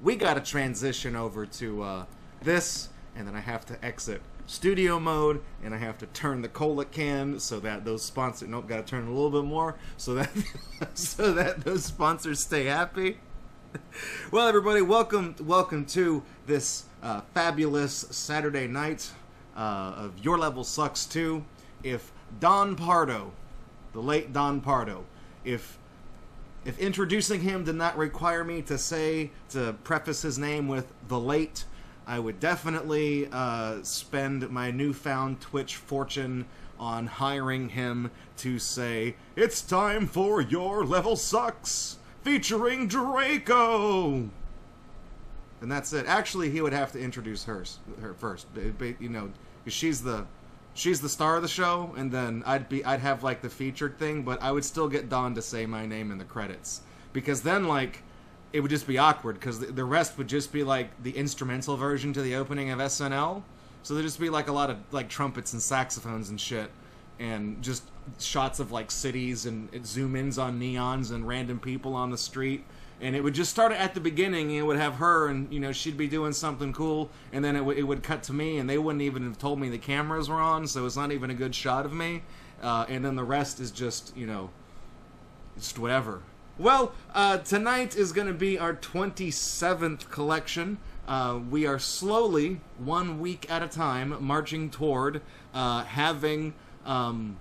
we got to transition over to this, and then I have to exit studio mode, and I have to turn the cola can so that those sponsors, nope, got to turn a little bit more so that so that those sponsors stay happy. Well, everybody, welcome to this fabulous Saturday night of Your Level Sucks 2. If Don Pardo, the late Don Pardo, if introducing him did not require me to preface his name with the late, I would definitely spend my newfound Twitch fortune on hiring him to say, "It's time for Your Level Sucks, featuring Draco." And that's it. Actually, he would have to introduce her first, you know, because she's the star of the show, and then I'd have like the featured thing, but I would still get Don to say my name in the credits, because then like it would just be awkward, because the rest would just be like the instrumental version to the opening of SNL. So there'd just be like a lot of like trumpets and saxophones and shit, and just shots of like cities and zoom-ins on neons and random people on the street. And it would just start at the beginning, and it would have her, and you know, she'd be doing something cool, and then it would cut to me, and they wouldn't even have told me the cameras were on, so it's not even a good shot of me. And then the rest is just, you know, just whatever. Well, tonight is going to be our 27th collection. We are slowly, 1 week at a time, marching toward having one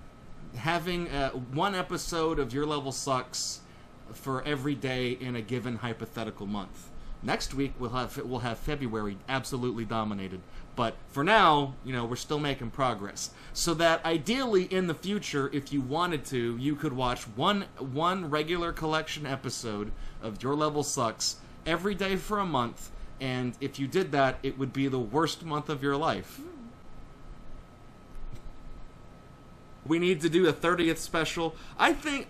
episode of Your Level Sucks for every day in a given hypothetical month. Next week we'll have February absolutely dominated, but for now, you know, we're still making progress. So that ideally in the future, if you wanted to, you could watch one regular collection episode of Your Level Sucks every day for a month, and if you did that, it would be the worst month of your life. We need to do a 30th special. I think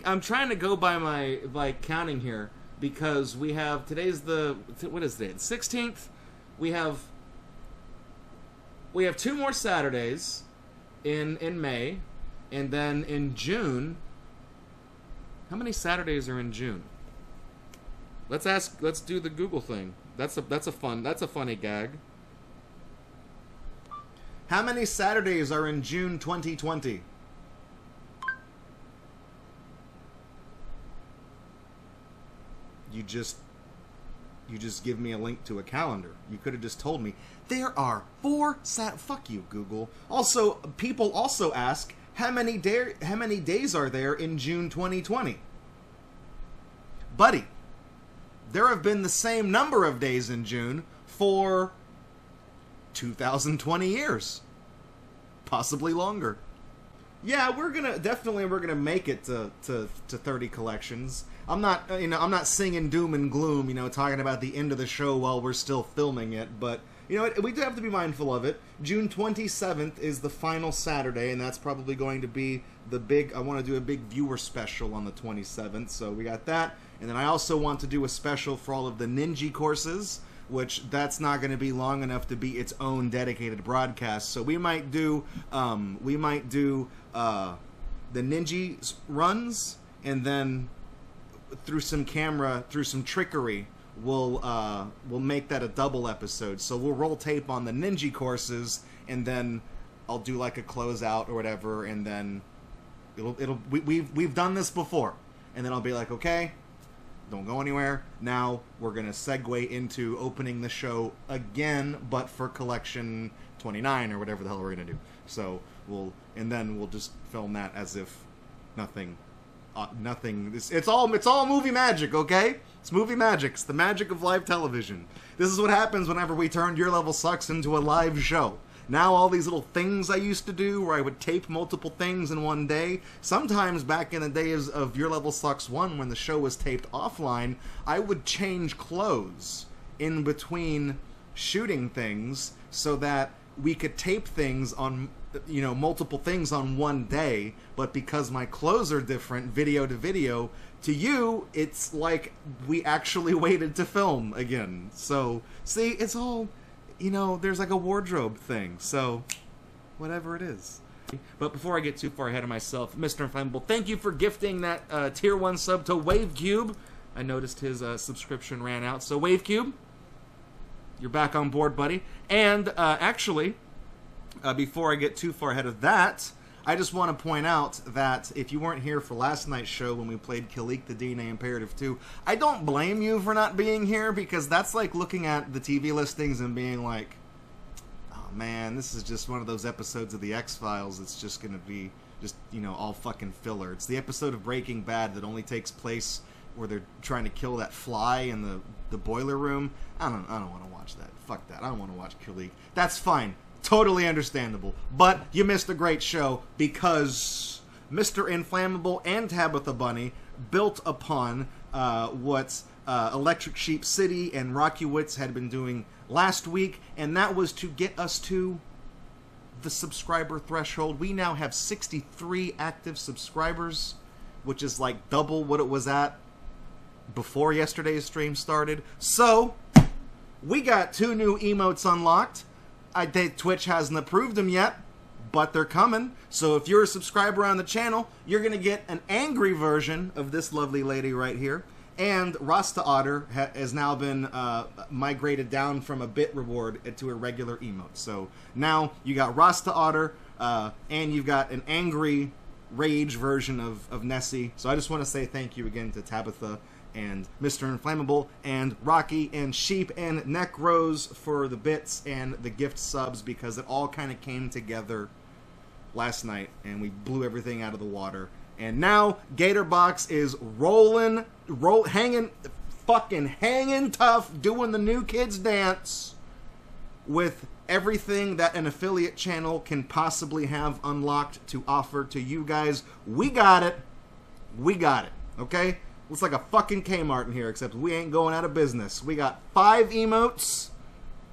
I'm trying to go by my like counting here, because we have today's what is it? 16th. We have 2 more Saturdays in May, and then in June. How many Saturdays are in June? Let's do the Google thing. That's a funny gag. How many Saturdays are in June 2020? You just give me a link to a calendar. You could have just told me. There are 4 fuck you, Google. Also, people also ask, how many days are there in June 2020? Buddy, there have been the same number of days in June for 2020 years, possibly longer. Yeah, we're gonna make it to 30 collections. I'm not singing doom and gloom, you know, talking about the end of the show while we're still filming it, but you know, we do have to be mindful of it. June 27th is the final Saturday, and that's probably going to be the big. I want to do a big viewer special on the 27th, so we got that, and then I also want to do a special for all of the ninja courses, which that's not going to be long enough to be its own dedicated broadcast. So we might do the ninja runs, and then through some trickery, we'll make that a double episode. So we'll roll tape on the ninja courses, and then I'll do like a closeout or whatever, and then we've done this before, and then I'll be like, okay, don't go anywhere. Now we're gonna segue into opening the show again, but for collection 29 or whatever the hell we're gonna do. So we'll just film that as if nothing. It's all movie magic, okay? It's movie magic. It's the magic of live television. This is what happens whenever we turned Your Level Sucks into a live show. Now all these little things I used to do where I would tape multiple things in one day, sometimes back in the days of Your Level Sucks 1 when the show was taped offline, I would change clothes in between shooting things so that we could tape things on, you know, multiple things on one day, but because my clothes are different, video to video, to you, it's like we actually waited to film again. So, see, it's all, you know, there's like a wardrobe thing, so whatever it is. But before I get too far ahead of myself, Mr. Inflammable, thank you for gifting that Tier 1 sub to WaveCube. I noticed his subscription ran out. So WaveCube, you're back on board, buddy. And actually, before I get too far ahead of that, I just want to point out that if you weren't here for last night's show when we played Kilik the DNA Imperative 2, I don't blame you for not being here, because that's like looking at the TV listings and being like, oh man, this is just one of those episodes of the X-Files that's just going to be just, you know, all fucking filler. It's the episode of Breaking Bad that only takes place where they're trying to kill that fly in the boiler room. I don't want to watch that. Fuck that. I don't want to watch Kilik. That's fine. Totally understandable. But you missed a great show because Mr. Inflammable and Tabitha Bunny built upon what Electric Sheep City and Rockywitz had been doing last week, and that was to get us to the subscriber threshold. We now have 63 active subscribers, which is like double what it was at before yesterday's stream started. So, we got 2 new emotes unlocked. Twitch hasn't approved them yet, but they're coming. So if you're a subscriber on the channel, you're going to get an angry version of this lovely lady right here. And Rasta Otter has now been migrated down from a bit reward to a regular emote. So now you got Rasta Otter, and you've got an angry rage version of Nessie. So I just want to say thank you again to Tabitha and Mr. Inflammable, and Rocky, and Sheep, and Necros for the bits and the gift subs, because it all kind of came together last night, and we blew everything out of the water. And now, Gatorbox is hanging tough, doing the new kids dance, with everything that an affiliate channel can possibly have unlocked to offer to you guys. We got it. We got it. Okay? Looks like a fucking Kmart in here, except we ain't going out of business. We got 5 emotes.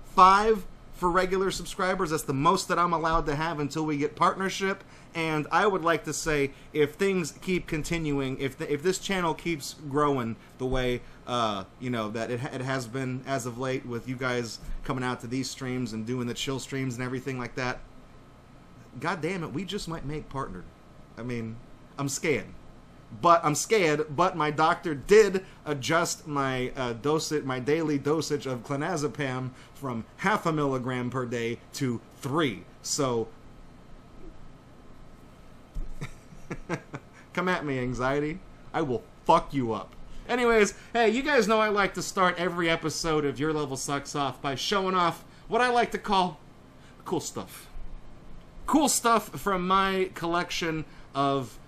5 for regular subscribers. That's the most that I'm allowed to have until we get partnership. And I would like to say, if things keep continuing, if this channel keeps growing the way, you know, that it has been as of late, with you guys coming out to these streams and doing the chill streams and everything like that, god damn it, we just might make partnered. I mean, I'm scared. But my doctor did adjust my my daily dosage of clonazepam from 0.5 milligram per day to 3. So, come at me, anxiety. I will fuck you up. Anyways, hey, you guys know I like to start every episode of Your Level Sucks Off by showing off what I like to call cool stuff. Cool stuff from my collection of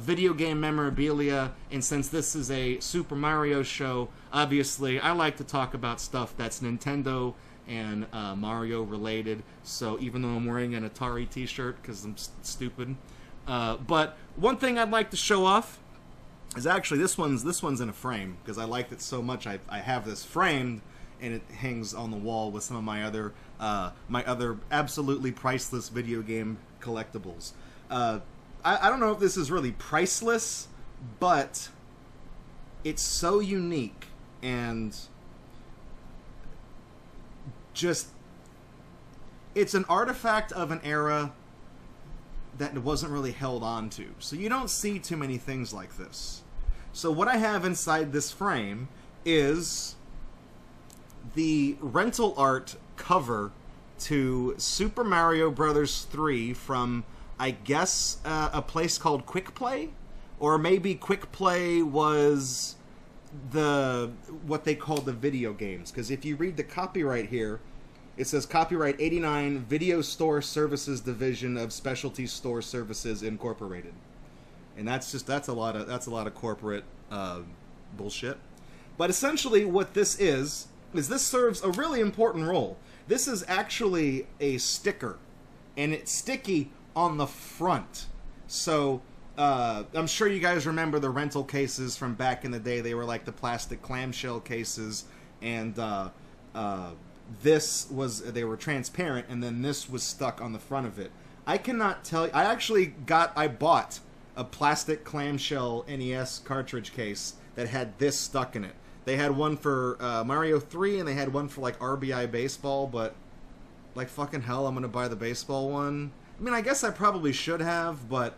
video game memorabilia, and since this is a Super Mario show, obviously I like to talk about stuff that's Nintendo and Mario related. So even though I'm wearing an Atari t-shirt because I'm stupid, but one thing I'd like to show off is actually this one's in a frame, because I liked it so much I have this framed, and it hangs on the wall with some of my other absolutely priceless video game collectibles. I don't know if this is really priceless, but it's so unique and just, it's an artifact of an era that wasn't really held on to. So you don't see too many things like this. So what I have inside this frame is the rental art cover to Super Mario Bros. 3 from, I guess, a place called Quick Play? Or maybe Quick Play was what they call the video games. Because if you read the copyright here, it says copyright 89 Video Store Services Division of Specialty Store Services Incorporated. And that's a lot of corporate bullshit. But essentially what this is this serves a really important role. This is actually a sticker, and it's sticky on the front. So I'm sure you guys remember the rental cases from back in the day. They were like the plastic clamshell cases, and they were transparent, and then this was stuck on the front of it. I cannot tell you. I bought a plastic clamshell NES cartridge case that had this stuck in it. They had one for Mario 3, and they had one for like RBI Baseball, but like fucking hell, I'm gonna buy the baseball one. I mean, I guess I probably should have, but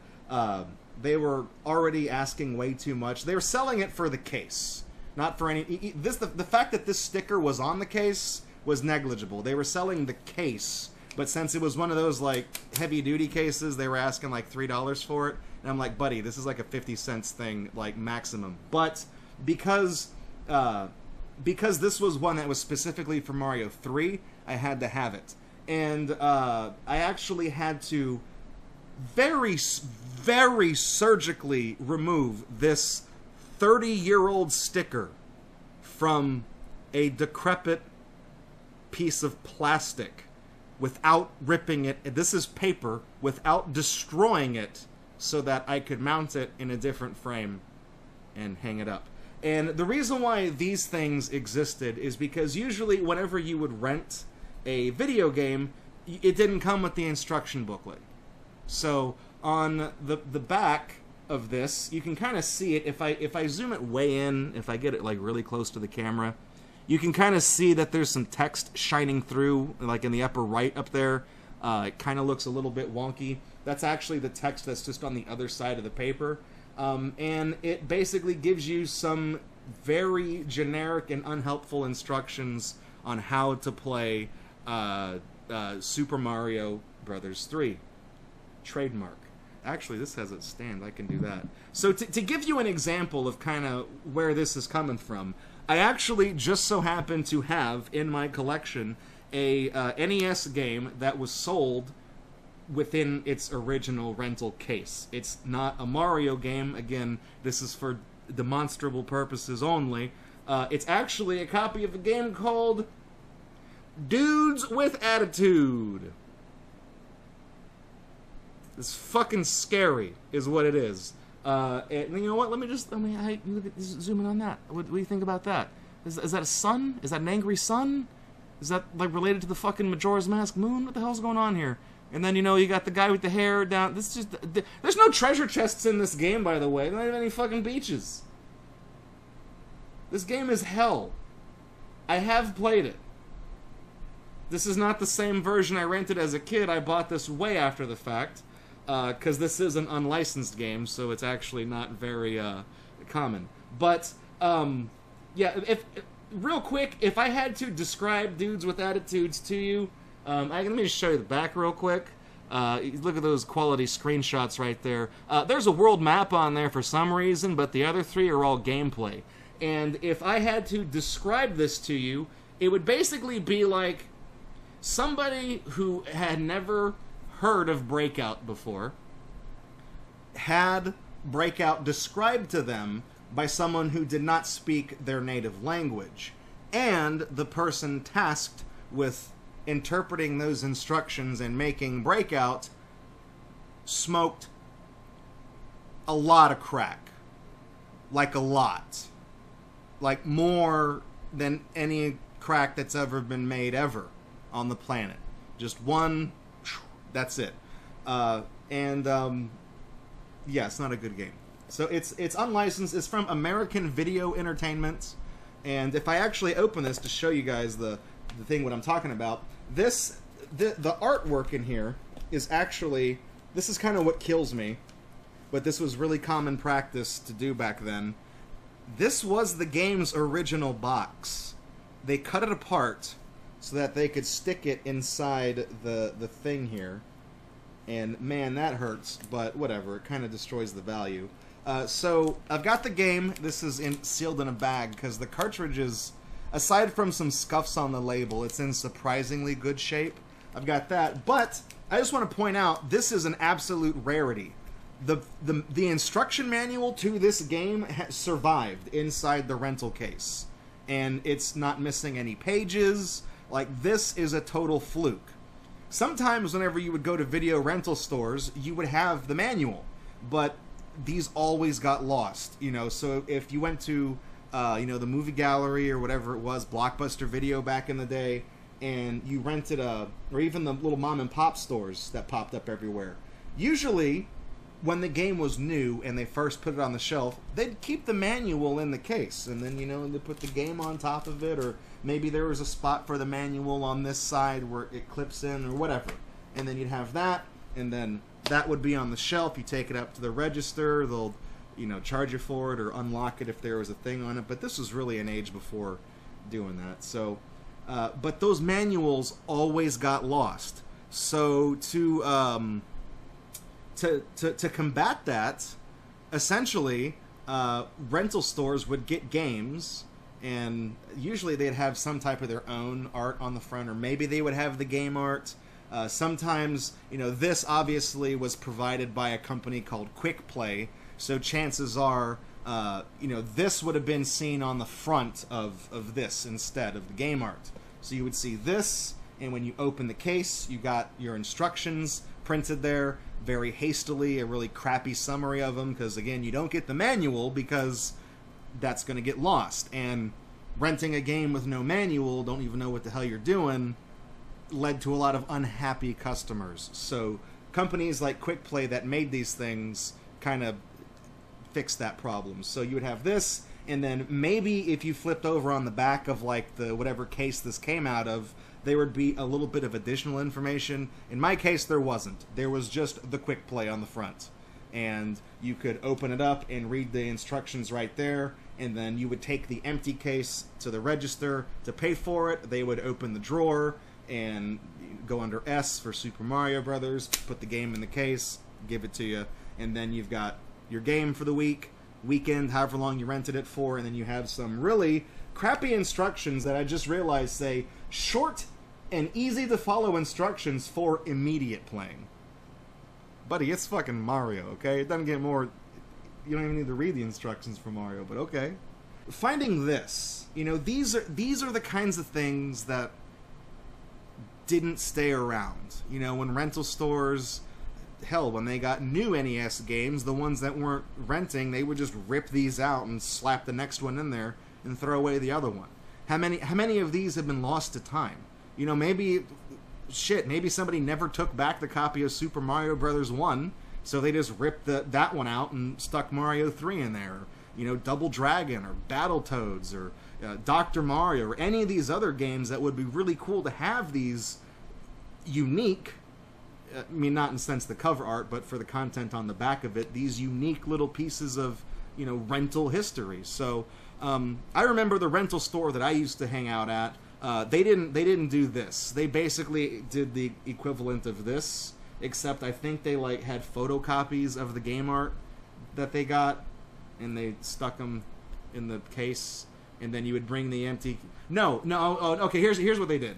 they were already asking way too much. They were selling it for the case, not for any... The fact that this sticker was on the case was negligible. They were selling the case, but since it was one of those, like, heavy-duty cases, they were asking, like, $3 for it. And I'm like, buddy, this is like a 50 cents thing, like, maximum. But because this was one that was specifically for Mario 3, I had to have it. And I actually had to very, very surgically remove this 30-year-old sticker from a decrepit piece of plastic without ripping it. This is paper, without destroying it, so that I could mount it in a different frame and hang it up. And the reason why these things existed is because usually whenever you would rent a video game, it didn't come with the instruction booklet. So on the back of this, you can kind of see it. If I zoom it way in, if I get it like really close to the camera, you can kind of see that there's some text shining through, like in the upper right up there. It kind of looks a little bit wonky. That's actually the text that's just on the other side of the paper. And it basically gives you some very generic and unhelpful instructions on how to play Super Mario Brothers 3. Trademark. Actually, this has a stand. I can do that. So to give you an example of kind of where this is coming from, I actually just so happen to have in my collection a NES game that was sold within its original rental case. It's not a Mario game. Again, this is for demonstrable purposes only. It's actually a copy of a game called Dudes with Attitude. It's fucking scary, is what it is. And you know what? Let me look at, zoom in on that. What do you think about that? Is that a sun? Is that an angry sun? Is that like related to the fucking Majora's Mask moon? What the hell's going on here? And then, you know, you got the guy with the hair down. This is just... There's no treasure chests in this game, by the way. There don't have any fucking beaches. This game is hell. I have played it. This is not the same version I rented as a kid. I bought this way after the fact. Because this is an unlicensed game, so it's actually not very common. But, yeah, real quick, if I had to describe Dudes with Attitudes to you... let me just show you the back real quick. Look at those quality screenshots right there. There's a world map on there for some reason, but the other three are all gameplay. And if I had to describe this to you, it would basically be like somebody who had never heard of Breakout before had Breakout described to them by someone who did not speak their native language. And the person tasked with interpreting those instructions and making Breakout smoked a lot of crack. Like a lot. Like more than any crack that's ever been made ever on the planet. Just one, that's it. Yeah, it's not a good game. So it's unlicensed. It's from American Video Entertainment. And if I actually open this to show you guys the thing what I'm talking about, the artwork in here is actually, this is kind of what kills me, but this was really common practice to do back then. This was the game's original box. They cut it apart so that they could stick it inside the thing here. And man, that hurts, but whatever, it kind of destroys the value. So I've got the game. This is sealed in a bag because the cartridge is, aside from some scuffs on the label, it's in surprisingly good shape. I've got that, but I just want to point out this is an absolute rarity. The instruction manual to this game survived inside the rental case, and it's not missing any pages. Like, this is a total fluke. Sometimes whenever you would go to video rental stores, you would have the manual, but these always got lost, you know. So if you went to you know, the movie gallery or whatever it was, Blockbuster Video back in the day, and you rented or even the little mom and pop stores that popped up everywhere, usually when the game was new and they first put it on the shelf, they'd keep the manual in the case, and then, you know, they put the game on top of it, or maybe there was a spot for the manual on this side where it clips in or whatever, and then you'd have that, and then that would be on the shelf. You take it up to the register, they'll, you know, charge you for it or unlock it if there was a thing on it. But this was really an age before doing that. So, but those manuals always got lost. So to combat that, essentially, rental stores would get games, and usually they'd have some type of their own art on the front, or maybe they would have the game art. Sometimes, you know, this obviously was provided by a company called Quick Play, so chances are, you know, this would have been seen on the front of this instead of the game art. So you would see this, and when you open the case, you got your instructions printed there, very hastily, a really crappy summary of them, because again, you don't get the manual because that's going to get lost. And renting a game with no manual, don't even know what the hell you're doing, led to a lot of unhappy customers. So companies like Quick Play that made these things kind of fixed that problem. So you would have this, and then maybe if you flipped over on the back of like the whatever case this came out of, there would be a little bit of additional information. In my case, there wasn't. There was just the Quick Play on the front. And you could open it up and read the instructions right there, and then you would take the empty case to the register to pay for it. They would open the drawer and go under S for Super Mario Brothers, put the game in the case, give it to you, and then you've got your game for the weekend, however long you rented it for, and then you have some really crappy instructions that I just realized say short and easy to follow instructions for immediate playing. Buddy, it's fucking Mario, okay? It doesn't get more... You don't even need to read the instructions for Mario, but okay. Finding this, you know, these are the kinds of things that didn't stay around. You know, when rental stores... Hell, when they got new NES games, the ones that weren't renting, they would just rip these out and slap the next one in there and throw away the other one. How many of these have been lost to time? You know, maybe... Shit, maybe somebody never took back the copy of Super Mario Brothers 1, so they just ripped that one out and stuck Mario 3 in there. Or, you know, Double Dragon, or Battletoads, or Dr. Mario, or any of these other games that would be really cool to have these unique, I mean, not in the sense of the cover art, but for the content on the back of it, these unique little pieces of, you know, rental history. So, I remember the rental store that I used to hang out at. They didn't do this. They basically did the equivalent of this, except I think they like had photocopies of the game art that they got, and they stuck them in the case, and then you would bring the empty... No, okay, here's what they did.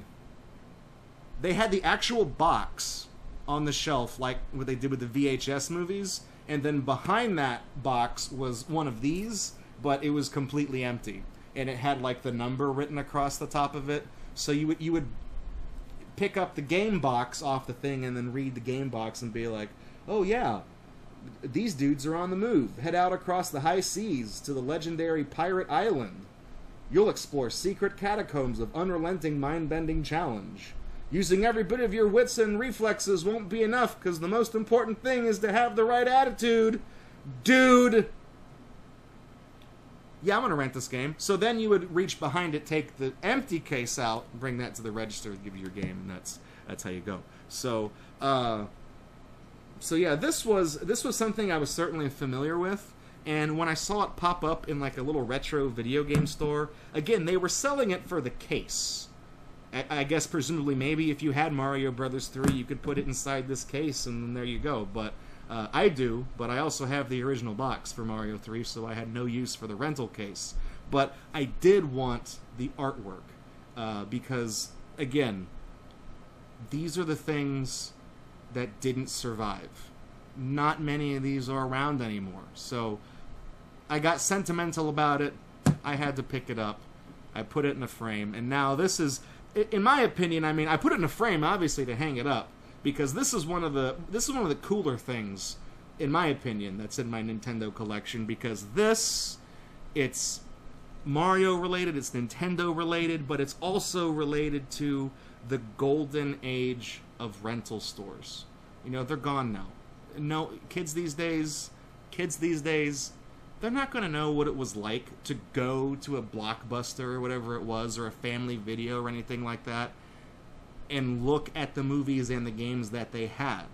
They had the actual box on the shelf, like what they did with the VHS movies, and then behind that box was one of these, but it was completely empty. And it had like the number written across the top of it. So you would pick up the game box off the thing and then read the game box and be like, oh yeah, these dudes are on the move. Head out across the high seas to the legendary Pirate Island. You'll explore secret catacombs of unrelenting mind-bending challenge. Using every bit of your wits and reflexes won't be enough, because the most important thing is to have the right attitude. Dude! Yeah, I'm going to rent this game. So then you would reach behind it, take the empty case out, bring that to the register, give you your game, and that's how you go. So, so yeah, this was something I was certainly familiar with, and when I saw it pop up in like a little retro video game store, again, they were selling it for the case. I guess presumably maybe if you had Mario Brothers 3, you could put it inside this case, and then there you go, but... I do, but I also have the original box for Mario 3, so I had no use for the rental case. But I did want the artwork, because, again, these are the things that didn't survive. Not many of these are around anymore. So I got sentimental about it. I had to pick it up. I put it in a frame, and now this is, in my opinion, I mean, I put it in a frame, obviously, to hang it up. Because this is one of the cooler things, in my opinion, that's in my Nintendo collection. Because it's Mario related, it's Nintendo related, but it's also related to the golden age of rental stores. You know, they're gone now. No, kids these days, they're not going to know what it was like to go to a Blockbuster or whatever it was, or a Family Video or anything like that, and look at the movies and the games that they had.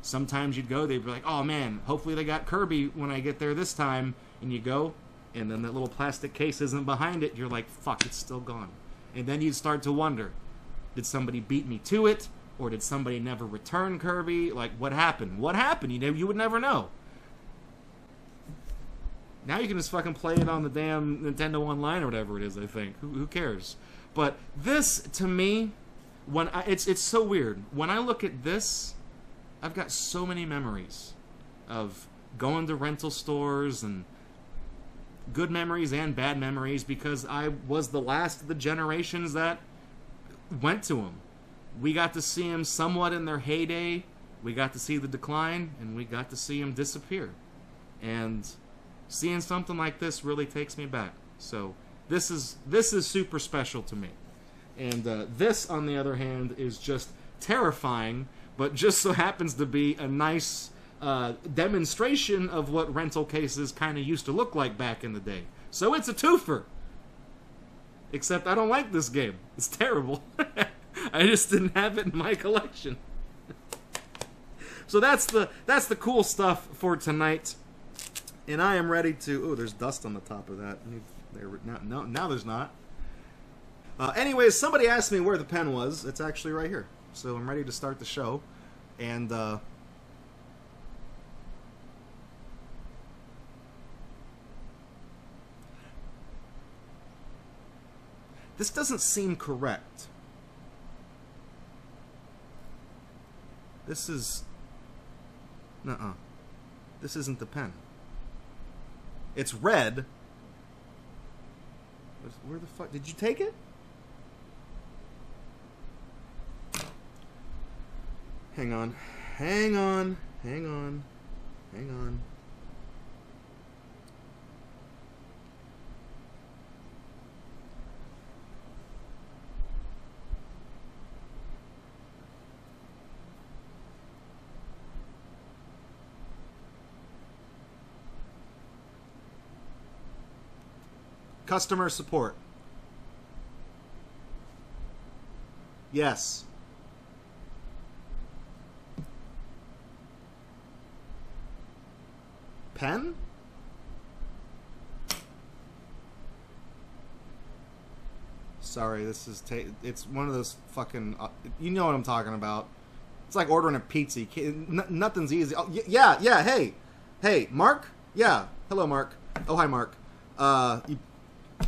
sometimes you'd go, they'd be like, oh man, hopefully they got Kirby when I get there this time. And you go, and then that little plastic case isn't behind it. You're like, fuck, it's still gone. And then you'd start to wonder, did somebody beat me to it? Or did somebody never return Kirby? Like, what happened? What happened? You would never know. Now you can just fucking play it on the damn Nintendo Online or whatever it is, I think. Who cares? But this, to me, it's so weird. When I look at this, I've got so many memories of going to rental stores, and good memories and bad memories, because I was the last of the generations that went to them. We got to see them somewhat in their heyday, we got to see the decline, and we got to see them disappear. And seeing something like this really takes me back. So this is super special to me. And this, on the other hand, is just terrifying, but just so happens to be a nice demonstration of what rental cases kind of used to look like back in the day. So it's a twofer. Except I don't like this game. It's terrible. I just didn't have it in my collection. So that's the cool stuff for tonight. And I am ready to... Oh, there's dust on the top of that. Now there's not. Anyways, somebody asked me where the pen was. It's actually right here. So I'm ready to start the show. And... this doesn't seem correct. This is... Nuh-uh. This isn't the pen. It's red. Where the fuck... Did you take it? Hang on. Hang on. Hang on. Hang on. Customer support. Yes. Pen? Sorry, this is it's one of those fucking you know what I'm talking about. It's like ordering a pizza. Nothing's easy. Oh, yeah, hey, Mark? Yeah, hello, Mark. Oh, hi, Mark. You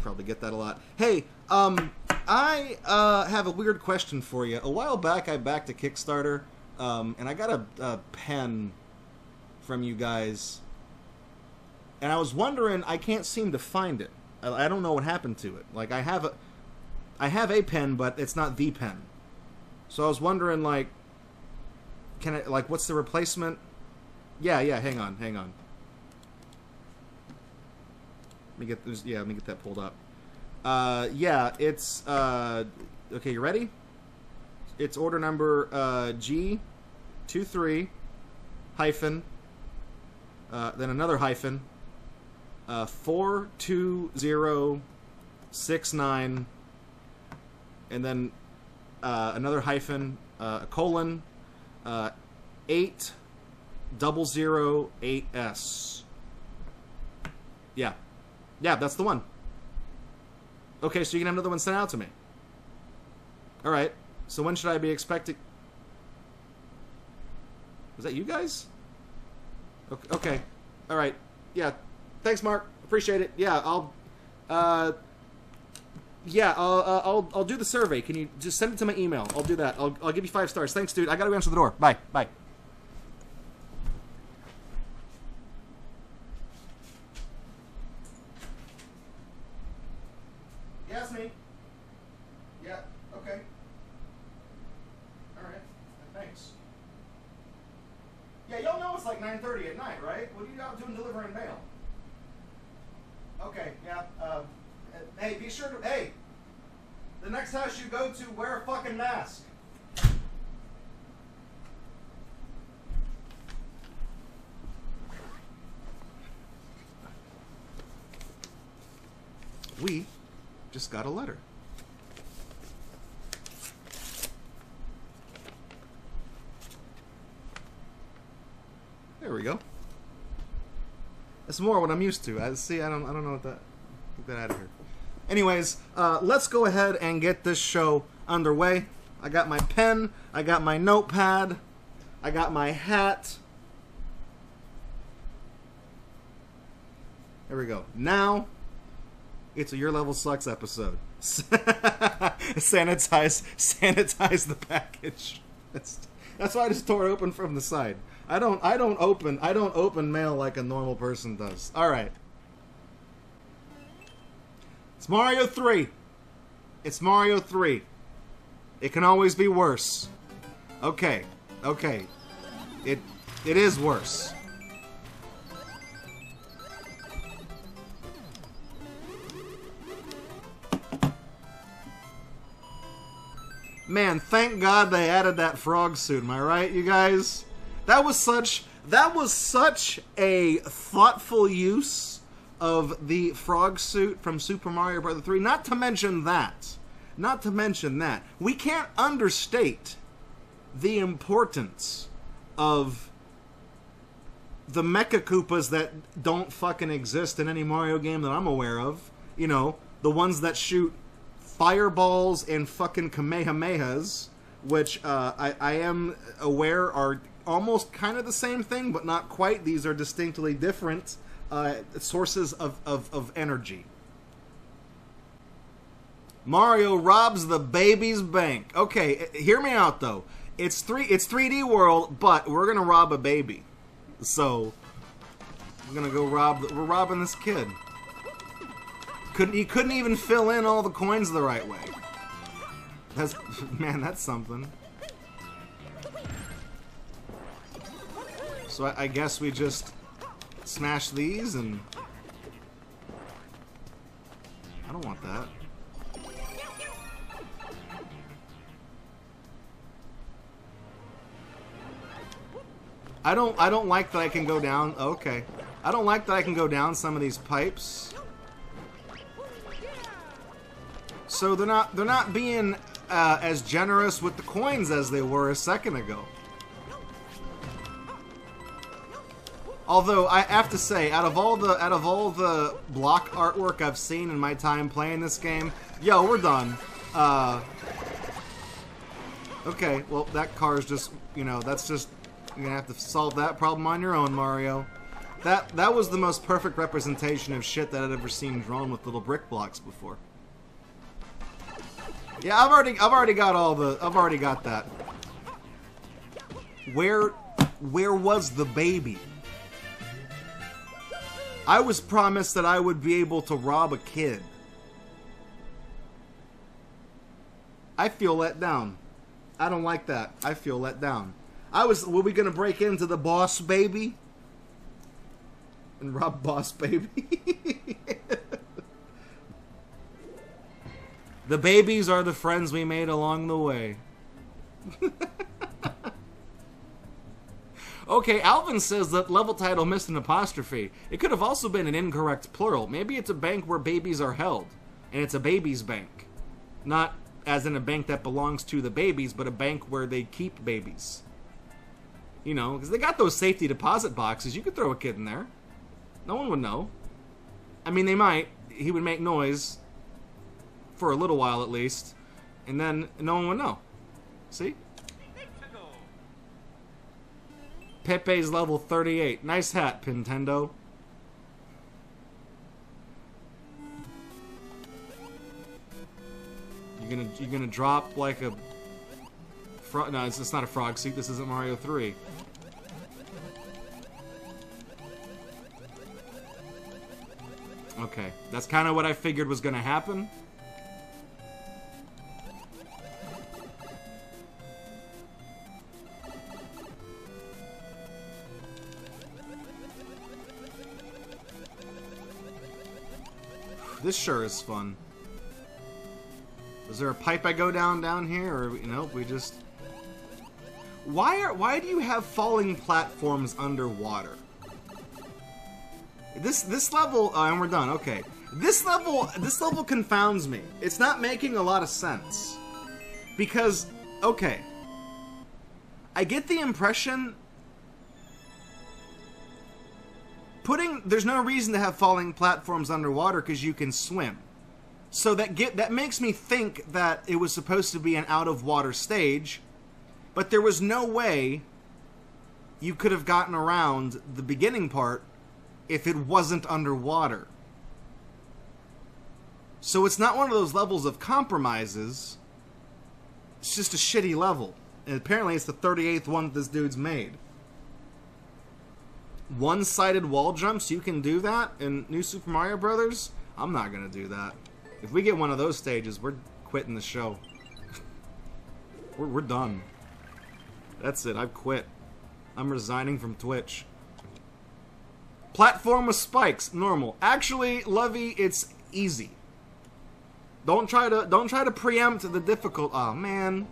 probably get that a lot. Hey, I have a weird question for you. A while back, I backed a Kickstarter, and I got a pen from you guys, and I was wondering, I can't seem to find it. I don't know what happened to it. Like, I have a pen, but it's not the pen. So I was wondering, like, can I, like, what's the replacement? Yeah, hang on. Let me get this. Yeah, let me get that pulled up. Yeah, it's okay. You ready? It's order number G23 hyphen then another hyphen 42069 and then another hyphen colon 8008S. Yeah, that's the one. Okay, so you can have another one sent out to me. Alright, so when should I be expecting... Was that you guys? Okay. Alright, yeah. Thanks, Mark. Appreciate it. Yeah, I'll do the survey. Can you just send it to my email? I'll do that. I'll give you 5 stars. Thanks, dude. I gotta go answer the door. Bye. Yes, me. Yeah, okay. Alright, thanks. Yeah, y'all know it's like 9:30 at night, right? What are you out doing delivering mail? Okay, yeah, hey, be sure to, hey, the next house you go to, wear a fucking mask. We just got a letter. There we go. That's more what I'm used to. See, I don't know what that. Get that out of here. Anyways, let's go ahead and get this show underway. I got my pen. I got my notepad. I got my hat. There we go. Now, it's a Your Level Sucks episode. Sanitize the package. That's why I just tore it open from the side. I don't open mail like a normal person does. All right. It's Mario 3. It's Mario 3. It can always be worse. Okay. Okay. It is worse. Man, thank God they added that frog suit. Am I right, you guys? That was such a thoughtful use of the frog suit from Super Mario Bros. 3. Not to mention that. We can't understate the importance of the Mecha Koopas that don't fucking exist in any Mario game that I'm aware of. You know, the ones that shoot fireballs and fucking Kamehamehas, which I am aware are almost kind of the same thing, but not quite. These are distinctly different sources of energy. Mario robs the baby's bank. Okay, hear me out though. It's 3D World, but we're gonna rob a baby. So we're gonna go we're robbing this kid. He couldn't even fill in all the coins the right way. That's something. So I guess we just smash these and I don't want that. I don't like that I can go down. Okay. I don't like that I can go down some of these pipes. So they're not being as generous with the coins as they were a second ago. Although I have to say, out of all the block artwork I've seen in my time playing this game, yo, we're done. Okay, well that car's just, you know, that's just, you're gonna have to solve that problem on your own, Mario. That was the most perfect representation of shit that I'd ever seen drawn with little brick blocks before. Yeah, I've already got that. Where was the baby? I was promised that I would be able to rob a kid. I feel let down. I don't like that. I feel let down. Were we gonna break into the boss baby? And rob boss baby? The babies are the friends we made along the way. Okay, Alvin says that level title missed an apostrophe. It could have also been an incorrect plural. Maybe it's a bank where babies are held, and it's a baby's bank. Not as in a bank that belongs to the babies, but a bank where they keep babies. You know, because they got those safety deposit boxes. You could throw a kid in there. No one would know. I mean, they might. He would make noise. For a little while at least, and then no one would know. See? Pepe's level 38. Nice hat, Nintendo. You're gonna drop like a frog? No, it's not a frog suit. This isn't Mario 3. Okay, that's kind of what I figured was gonna happen. This sure is fun. Is there a pipe I go down here, or you know, we just? Why do you have falling platforms underwater? This level, and we're done. Okay, this level confounds me. It's not making a lot of sense because, okay, I get the impression there's no reason to have falling platforms underwater because you can swim. So that makes me think that it was supposed to be an out-of-water stage, but there was no way you could have gotten around the beginning part if it wasn't underwater. So it's not one of those levels of compromises. It's just a shitty level. And apparently it's the 38th one that this dude's made. One-sided wall jumps, you can do that in New Super Mario Brothers? I'm not gonna do that. If we get one of those stages, we're quitting the show. we're done. That's it, I've quit. I'm resigning from Twitch. Platform with spikes, normal. Actually, Lovey, it's easy. Don't try to preempt the difficult. Oh man.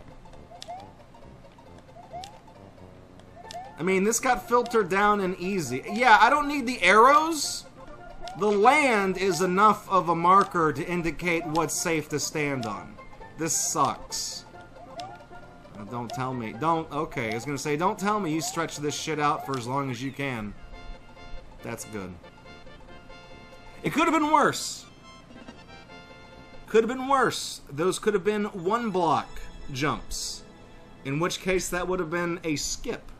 I mean, this got filtered down and easy. Yeah, I don't need the arrows. The land is enough of a marker to indicate what's safe to stand on. This sucks. Don't tell me. Okay, I was gonna say, don't tell me you stretch this shit out for as long as you can. That's good. It could have been worse. Could have been worse. Those could have been one-block jumps. In which case, that would have been a skip.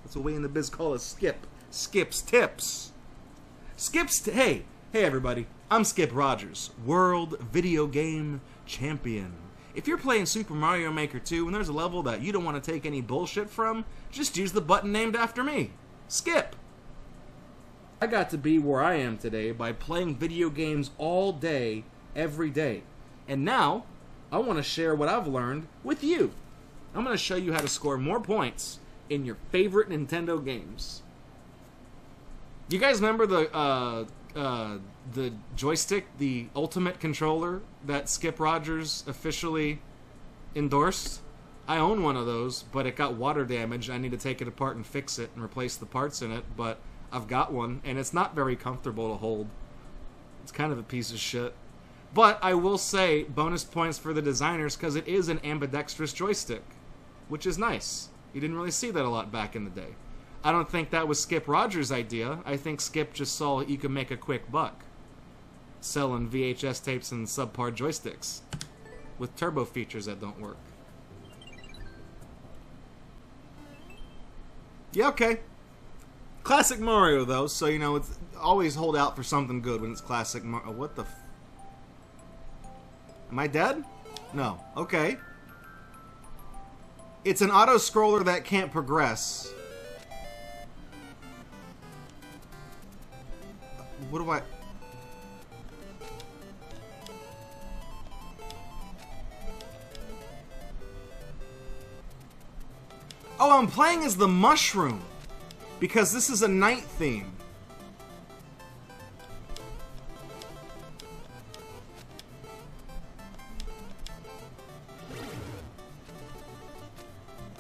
That's what we in the biz call a skip. Skip's tips. Hey everybody. I'm Skip Rogers, World Video Game Champion. If you're playing Super Mario Maker 2 and there's a level that you don't want to take any bullshit from, just use the button named after me. Skip. I got to be where I am today by playing video games all day, every day. And now, I want to share what I've learned with you. I'm going to show you how to score more points in your favorite Nintendo games. Do you guys remember the joystick, the Ultimate Controller that Skip Rogers officially endorsed? I own one of those, but it got water damage. I need to take it apart and fix it and replace the parts in it, but I've got one, and it's not very comfortable to hold. It's kind of a piece of shit. But I will say, bonus points for the designers, because it is an ambidextrous joystick, which is nice. You didn't really see that a lot back in the day. I don't think that was Skip Rogers' idea. I think Skip just saw you could make a quick buck selling VHS tapes and subpar joysticks with turbo features that don't work. Yeah, okay. Classic Mario, though, so, you know, it's always hold out for something good when it's classic Mario. What the f... Am I dead? No. Okay. It's an auto-scroller that can't progress. What do I... Oh, I'm playing as the mushroom. Because this is a night theme.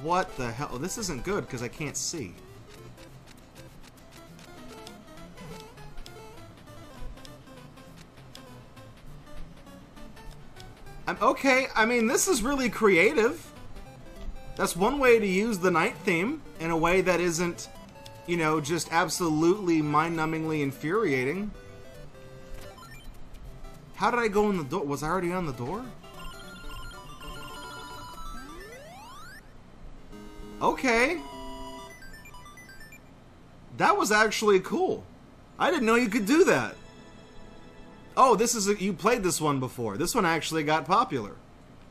What the hell? Oh, this isn't good because I can't see. Okay, I mean, this is really creative. That's one way to use the night theme in a way that isn't, you know, just absolutely mind-numbingly infuriating. How did I go in the door? Was I already on the door? Okay. That was actually cool. I didn't know you could do that. Oh, this is you played this one before. This one actually got popular.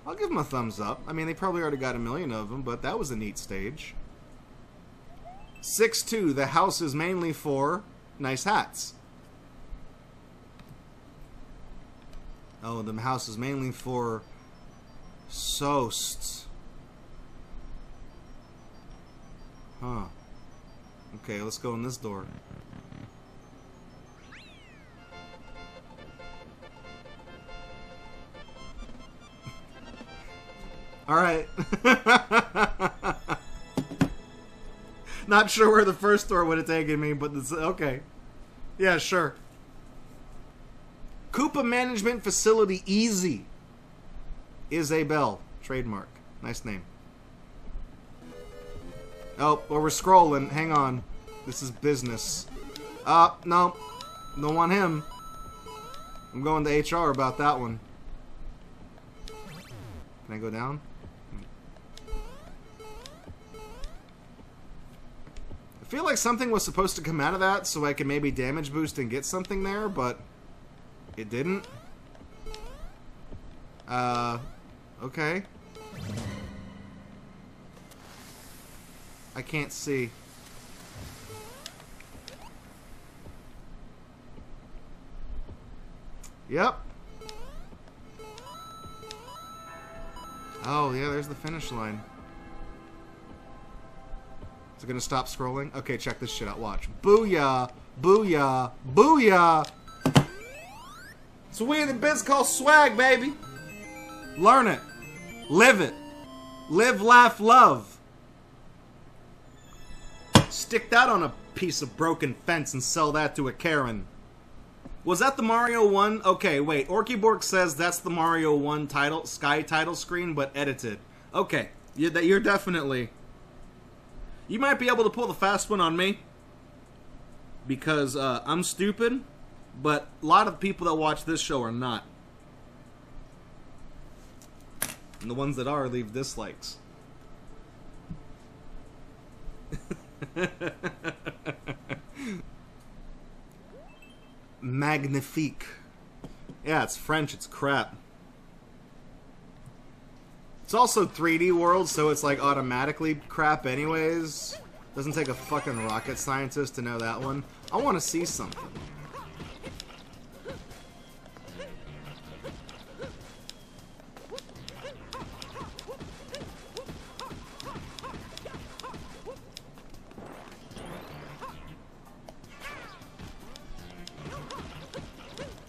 I'll give them a thumbs up. I mean, they probably already got a million of them, but that was a neat stage. 6-2. The house is mainly for nice hats. Oh, the house is mainly for soasts. Huh. Okay, let's go in this door. Alright. Not sure where the first door would have taken me, but this, okay. Yeah, sure. Koopa Management Facility Easy. Isabel. Trademark. Nice name. Oh, well, we're scrolling. Hang on. This is business. No. Don't want him. I'm going to HR about that one. Can I go down? I feel like something was supposed to come out of that so I could maybe damage boost and get something there, but it didn't. Okay. I can't see. Yep. Oh, yeah, there's the finish line. Is it gonna stop scrolling? Okay, check this shit out. Watch. Booyah! Booyah! Booyah! It's what we in the biz call swag, baby! Learn it. Live it. Live, laugh, love. Stick that on a piece of broken fence and sell that to a Karen. Was that the Mario 1? Okay, wait. Orkyborg says that's the Mario 1 title, Sky title screen, but edited. Okay, you're definitely... You might be able to pull the fast one on me. Because I'm stupid, but a lot of people that watch this show are not. And the ones that are leave dislikes. Magnifique. Yeah, it's French, it's crap. It's also 3D world, so it's like automatically crap anyways. Doesn't take a fucking rocket scientist to know that one. I want to see something.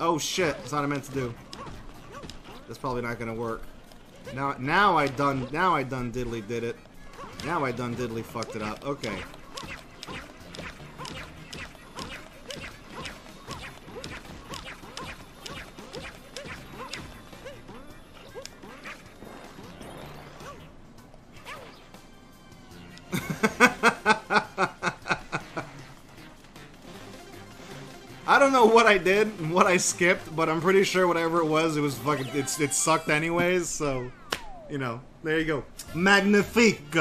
Oh shit, that's what I meant to do. That's probably not gonna work. Now I done diddly did it. Now I done diddly fucked it up. Okay. I don't know what I did and what I skipped, but I'm pretty sure whatever it was fucking, it sucked anyways, so, you know, there you go. Magnifique!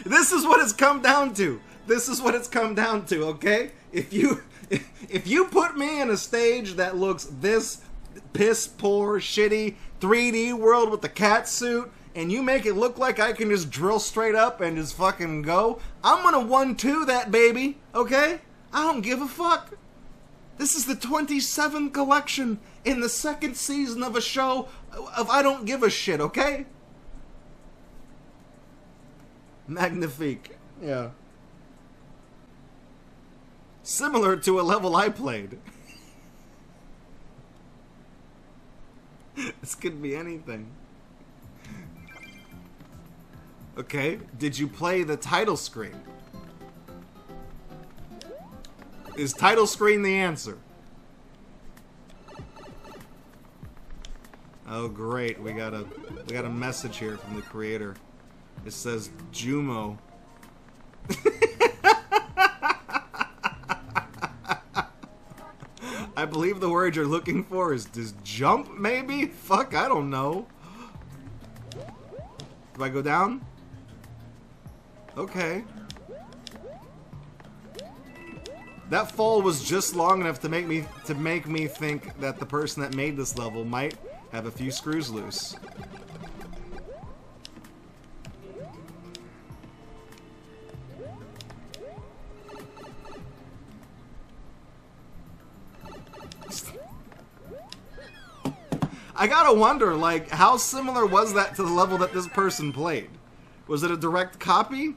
This is what it's come down to. This is what it's come down to, okay? If you put me in a stage that looks this piss poor, shitty 3D world with the cat suit, and you make it look like I can just drill straight up and just fucking go, I'm gonna 1-2 that baby, okay? I don't give a fuck. This is the 27th collection in the second season of a show of I don't give a shit, okay? Magnifique. Yeah. Similar to a level I played. This could be anything. Okay, did you play the title screen? Is title screen the answer? Oh great, we got a message here from the creator. It says Jumo. I believe the word you're looking for is jump, maybe? Fuck, I don't know. Do I go down? Okay. That fall was just long enough to make me think that the person that made this level might have a few screws loose. I gotta wonder, like, how similar was that to the level that this person played? Was it a direct copy?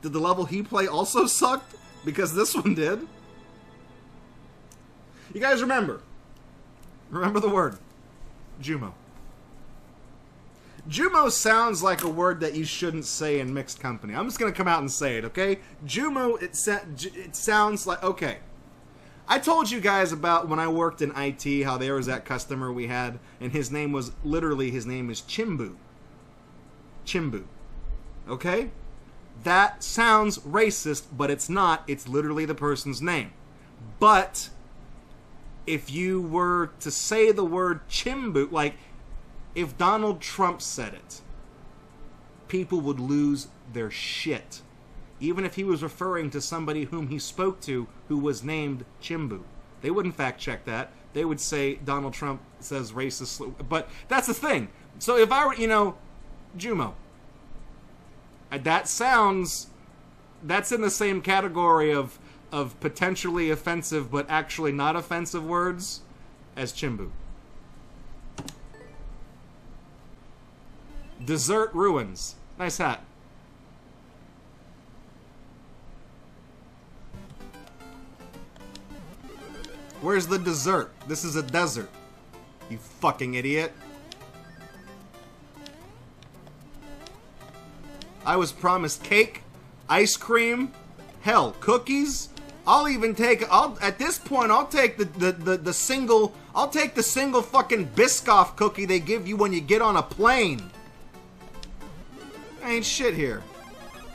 Did the level he played also suck? Because this one did. You guys remember. Remember the word. Jumo. Jumo sounds like a word that you shouldn't say in mixed company. I'm just gonna come out and say it, okay? Jumo, it sounds like... Okay. I told you guys about when I worked in IT, how there was that customer we had, and his name was, literally, his name is Chimbu. Chimbu. Okay? That sounds racist, but it's not. It's literally the person's name. But if you were to say the word chimbu, like if Donald Trump said it, people would lose their shit. Even if he was referring to somebody whom he spoke to who was named Chimbu. They wouldn't fact check that. They would say Donald Trump says racist. But that's the thing. So if I were, Jumo. That's in the same category of potentially offensive but actually not offensive words as Chimbu. Dessert ruins. Nice hat. Where's the dessert? This is a desert. You fucking idiot. I was promised cake, ice cream, hell, cookies. I'll even take, at this point, I'll take the single fucking Biscoff cookie they give you when you get on a plane. Ain't shit here.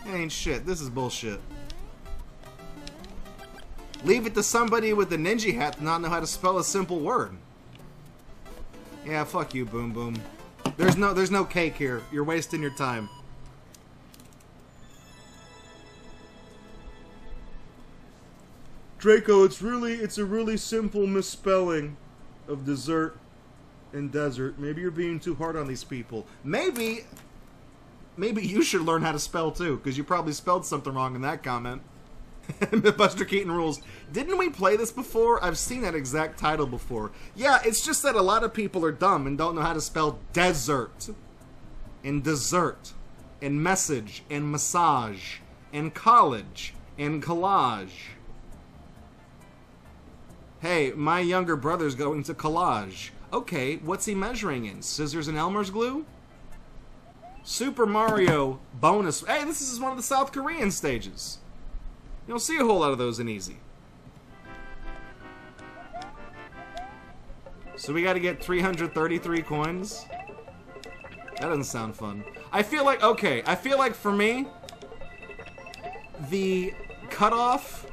Ain't shit. This is bullshit. Leave it to somebody with a ninja hat to not know how to spell a simple word. Yeah, fuck you, Boom Boom. There's no cake here. You're wasting your time. Draco, it's a really simple misspelling of dessert and desert. Maybe you're being too hard on these people. Maybe you should learn how to spell too, because you probably spelled something wrong in that comment. Buster Keaton rules. Didn't we play this before? I've seen that exact title before. Yeah, it's just that a lot of people are dumb and don't know how to spell desert and dessert and message and massage and college and collage. Hey, my younger brother's going to collage. Okay, what's he measuring in? Scissors and Elmer's glue? Super Mario bonus. Hey, this is one of the South Korean stages. You don't see a whole lot of those in easy. So we gotta get 333 coins? That doesn't sound fun. I feel like for me, the cutoff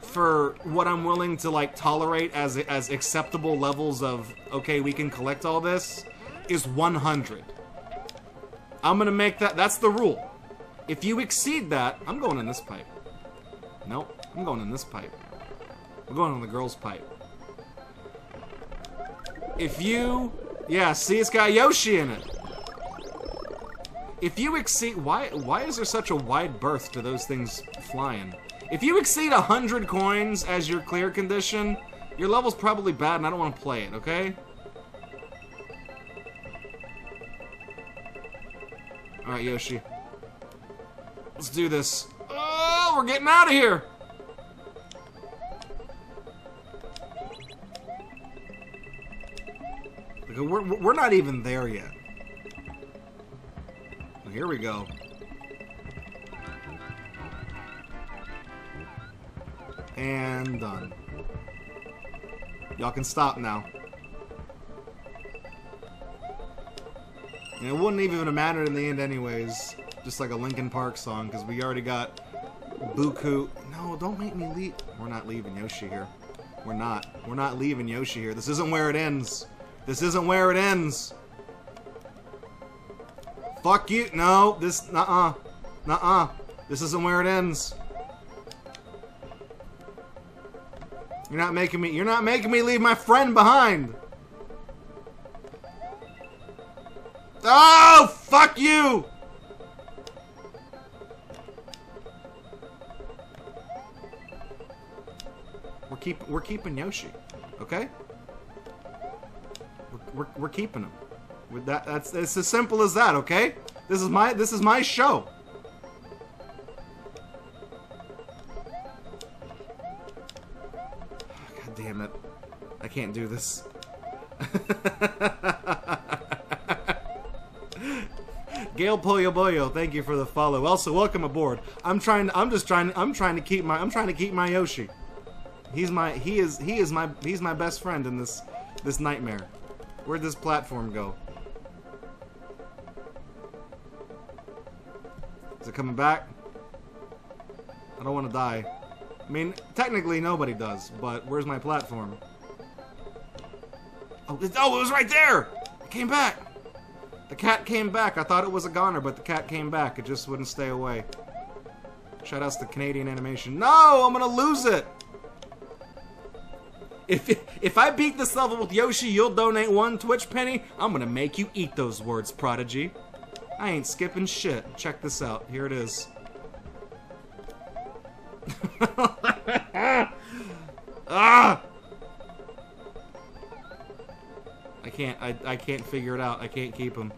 for what I'm willing to like tolerate as acceptable levels of, okay, we can collect all this, is 100. I'm gonna make that's the rule. If you exceed that, I'm going in this pipe. Nope, I'm going in this pipe. I'm going on the girl's pipe. If you... Yeah, see, it's got Yoshi in it. If you exceed... Why is there such a wide berth to those things flying? If you exceed 100 coins as your clear condition, your level's probably bad and I don't want to play it, okay? Alright, Yoshi. Let's do this. Oh, we're getting out of here! We're not even there yet. Here we go. And done. Y'all can stop now. And it wouldn't even have mattered in the end anyways. Just like a Linkin Park song, because we already got Buku. No, don't make me leave. We're not leaving Yoshi here. We're not. We're not leaving Yoshi here. This isn't where it ends. This isn't where it ends. Fuck you. No, this. Nuh-uh. Nuh-uh. This isn't where it ends. You're not making me leave my friend behind. Oh, fuck you. We're keeping Yoshi, okay? We're keeping him. With that, it's as simple as that, okay? This is my show. God damn it! I can't do this. Gail Pollo Boyo, thank you for the follow. Also, welcome aboard. I'm trying to keep my Yoshi. He's my best friend in this nightmare. Where'd this platform go? Is it coming back? I don't want to die. I mean, technically nobody does, but where's my platform? Oh, it was right there! It came back! The cat came back. I thought it was a goner, but the cat came back. It just wouldn't stay away. Shoutouts to Canadian animation. No! I'm gonna lose it! If I beat this level with Yoshi, you'll donate 1 Twitch penny. I'm gonna make you eat those words, Prodigy. I ain't skipping shit. Check this out. Here it is. Ah! I can't figure it out. I can't keep him.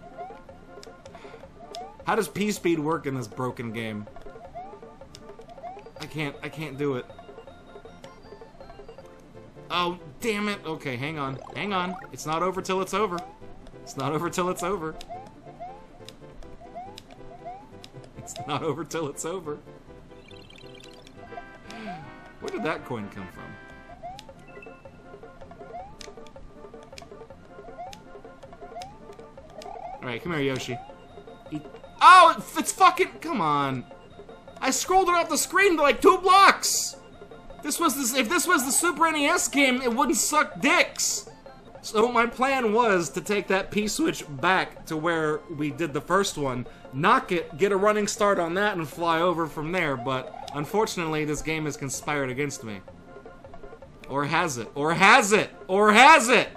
How does P-Speed work in this broken game? I can't do it. Oh, damn it. Okay, hang on. Hang on. It's not over till it's over. It's not over till it's over. It's not over till it's over. Where did that coin come from? Alright, come here, Yoshi. Oh, it's fucking... Come on. I scrolled it off the screen to like 2 blocks! If this was the Super NES game, it wouldn't suck dicks! So my plan was to take that P-switch back to where we did the first one, knock it, get a running start on that, and fly over from there, but unfortunately this game has conspired against me. Or has it? Or has it? Or has it?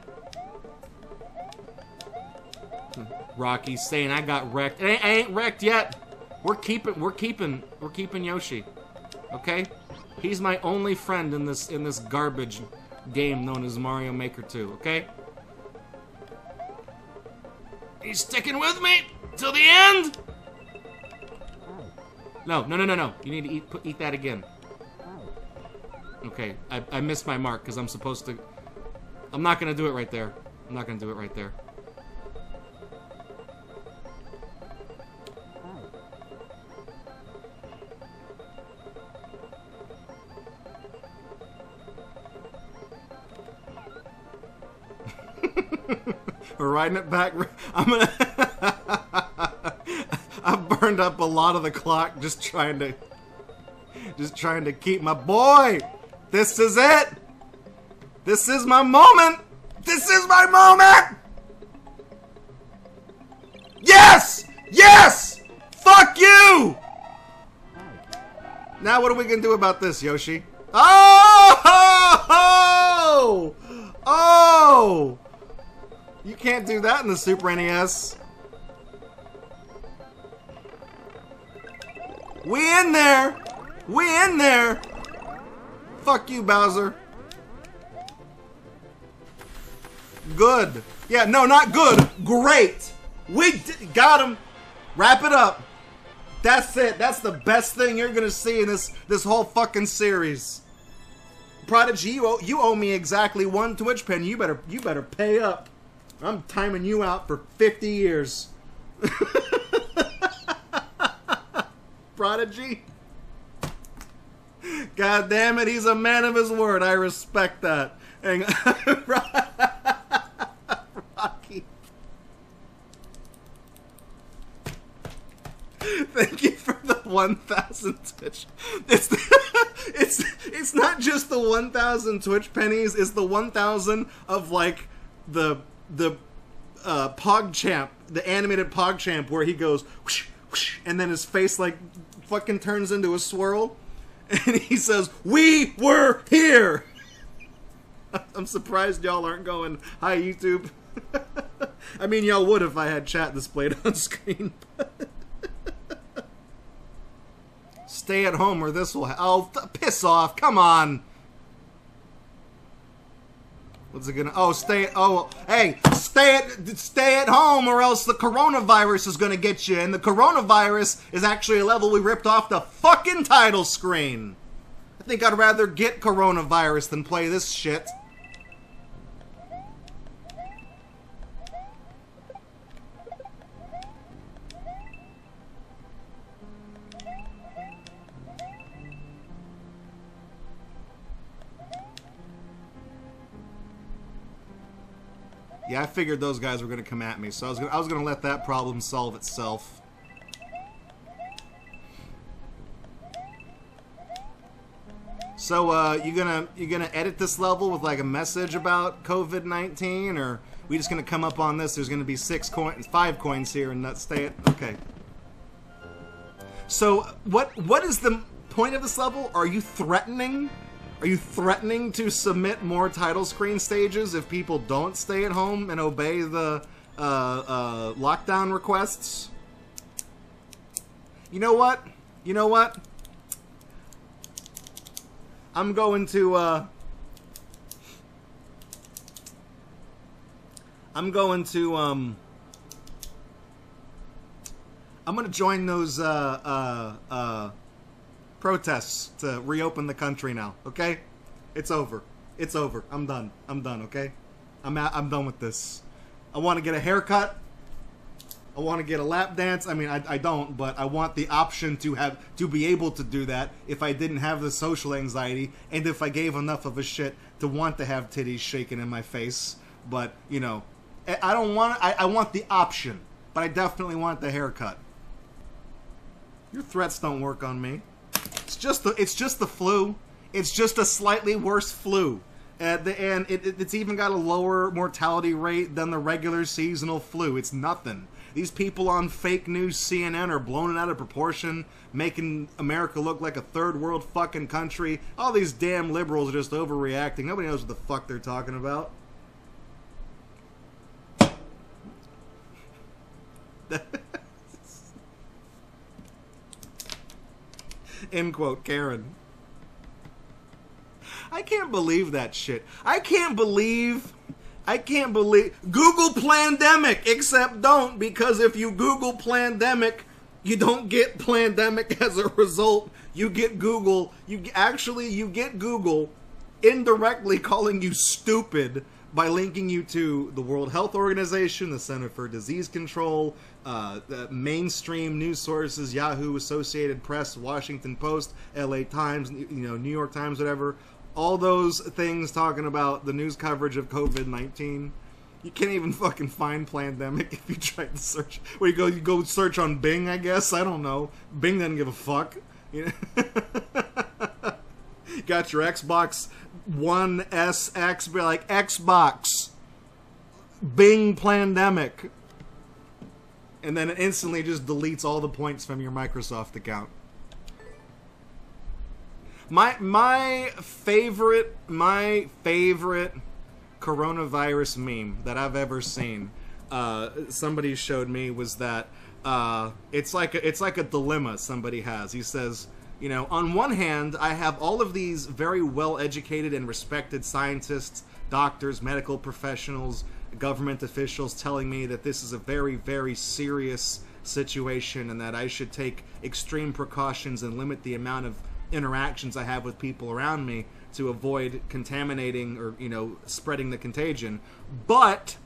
Rocky's saying I got wrecked. I ain't wrecked yet. We're keeping Yoshi. Okay? He's my only friend in this garbage game known as Mario Maker 2, okay? He's sticking with me till the end. No. You need to eat that again. Okay, I missed my mark because I'm supposed to. I'm not gonna do it right there. I'm not gonna do it right there. We're riding it back. I'm gonna. I've burned up a lot of the clock just trying to keep my boy. This is it. This is my moment. This is my moment. Yes! Yes! Fuck you! Now what are we gonna do about this, Yoshi? Oh! Oh! You can't do that in the Super NES. We in there! We in there! Fuck you, Bowser. Good. Yeah, no, not good. Great. We got him. Wrap it up. That's it. That's the best thing you're gonna see in this whole fucking series. Prodigy, you owe me exactly 1 Twitch pen. You better pay up. I'm timing you out for 50 years. Prodigy. God damn it, he's a man of his word. I respect that. Rocky. Thank you for the 1,000 Twitch. It's not just the 1,000 Twitch pennies. It's the 1,000 of like the PogChamp, the animated PogChamp, where he goes whoosh, whoosh, and then his face like fucking turns into a swirl, and he says, "We were here." I'm surprised y'all aren't going, "Hi YouTube." I mean, y'all would if I had chat displayed on screen. Stay at home or this will. Oh, piss off! Come on. What's it gonna? Oh, stay. Oh, hey, stay at home, or else the coronavirus is gonna get you. And the coronavirus is actually a level we ripped off the fucking title screen. I think I'd rather get coronavirus than play this shit. Yeah, I figured those guys were gonna come at me, so I was gonna let that problem solve itself. So you gonna edit this level with like a message about COVID-19, or we just gonna come up on this? There's gonna be 5 coins here, and not stay it. Okay. So what is the point of this level? Are you threatening? Are you threatening to submit more title screen stages if people don't stay at home and obey the lockdown requests? You know what? You know what? I'm going to join those protests to reopen the country now. Okay, it's over. It's over. I'm done. I'm done. Okay, I'm done with this. I want to get a haircut. I want to get a lap dance. I mean, I don't, but I want the option to be able to do that if I didn't have the social anxiety and if I gave enough of a shit to want to have titties shaking in my face. But you know, I don't want. I want the option, but I definitely want the haircut. Your threats don't work on me. It's just the flu. It's just a slightly worse flu. And it's even got a lower mortality rate than the regular seasonal flu. It's nothing. These people on fake news CNN are blowing it out of proportion, making America look like a third world fucking country. All these damn liberals are just overreacting. Nobody knows what the fuck they're talking about. End quote, Karen. I can't believe that shit. I can't believe Google Plandemic, except don't, because if you Google Plandemic, you don't get Plandemic as a result. You get Google, you get Google indirectly calling you stupid by linking you to the World Health Organization, the Center for Disease Control, the mainstream news sources, Yahoo, Associated Press, Washington Post, LA Times, New York Times, whatever. All those things talking about the news coverage of COVID-19. You can't even fucking find Plandemic if you try to search. Where you go search on Bing, I guess. I don't know. Bing doesn't give a fuck. Got your Xbox One SX, be like, Xbox, Bing Plandemic. And then it instantly just deletes all the points from your Microsoft account. My favorite coronavirus meme that I've ever seen, somebody showed me, was that it's like a dilemma somebody has. He says, on one hand, I have all of these very well-educated and respected scientists, doctors, medical professionals, government officials telling me that this is a very, very serious situation and that I should take extreme precautions and limit the amount of interactions I have with people around me to avoid contaminating or, spreading the contagion. But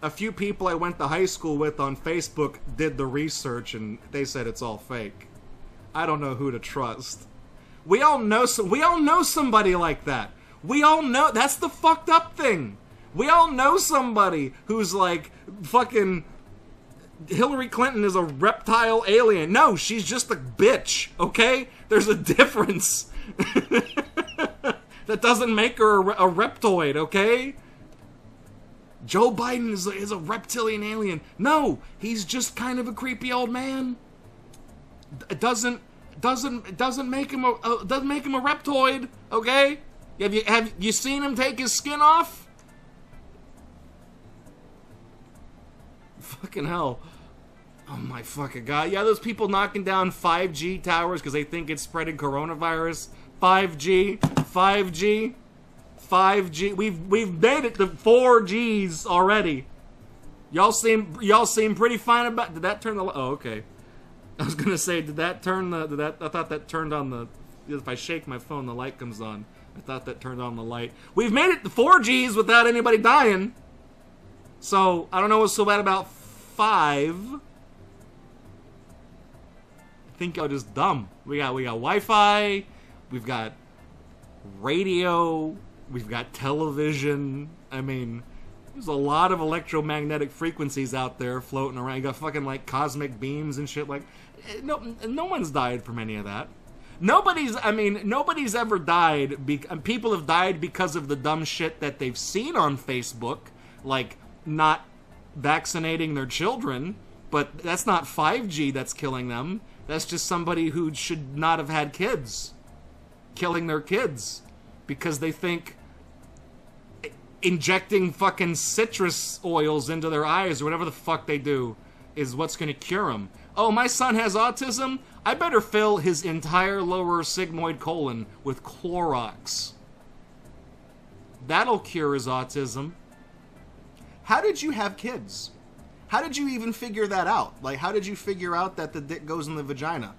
a few people I went to high school with on Facebook did the research and they said it's all fake. I don't know who to trust. We all know somebody like that. We all know, that's the fucked up thing. We all know somebody who's like, fucking Hillary Clinton is a reptile alien. No, she's just a bitch, okay? There's a difference. That doesn't make her a reptoid, okay? Joe Biden is a reptilian alien. No, he's just kind of a creepy old man. It doesn't make him a reptoid, okay? Have you seen him take his skin off? Fucking hell. Oh my fucking god. Yeah, those people knocking down 5G towers because they think it's spreading coronavirus. 5G. We've made it to 4Gs already. Y'all seem pretty fine about. Did that turn the? Oh, okay. I was gonna say, did that turn the? I thought that turned on the. If I shake my phone, the light comes on. I thought that turned on the light. We've made it to 4Gs without anybody dying. So I don't know what's so bad about 5. I think y'all just dumb. We got Wi-Fi, we've got radio, we've got television. I mean, there's a lot of electromagnetic frequencies out there floating around. You got fucking like cosmic beams and shit. Like, no one's died from any of that. nobody's ever died. People have died because of the dumb shit that they've seen on Facebook, like not vaccinating their children. But that's not 5G that's killing them. That's just somebody who should not have had kids killing their kids because they think injecting fucking citrus oils into their eyes or whatever the fuck they do is what's going to cure them. Oh, my son has autism? I better fill his entire lower sigmoid colon with Clorox. That'll cure his autism. How did you have kids? How did you even figure that out? Like, how did you figure out that the dick goes in the vagina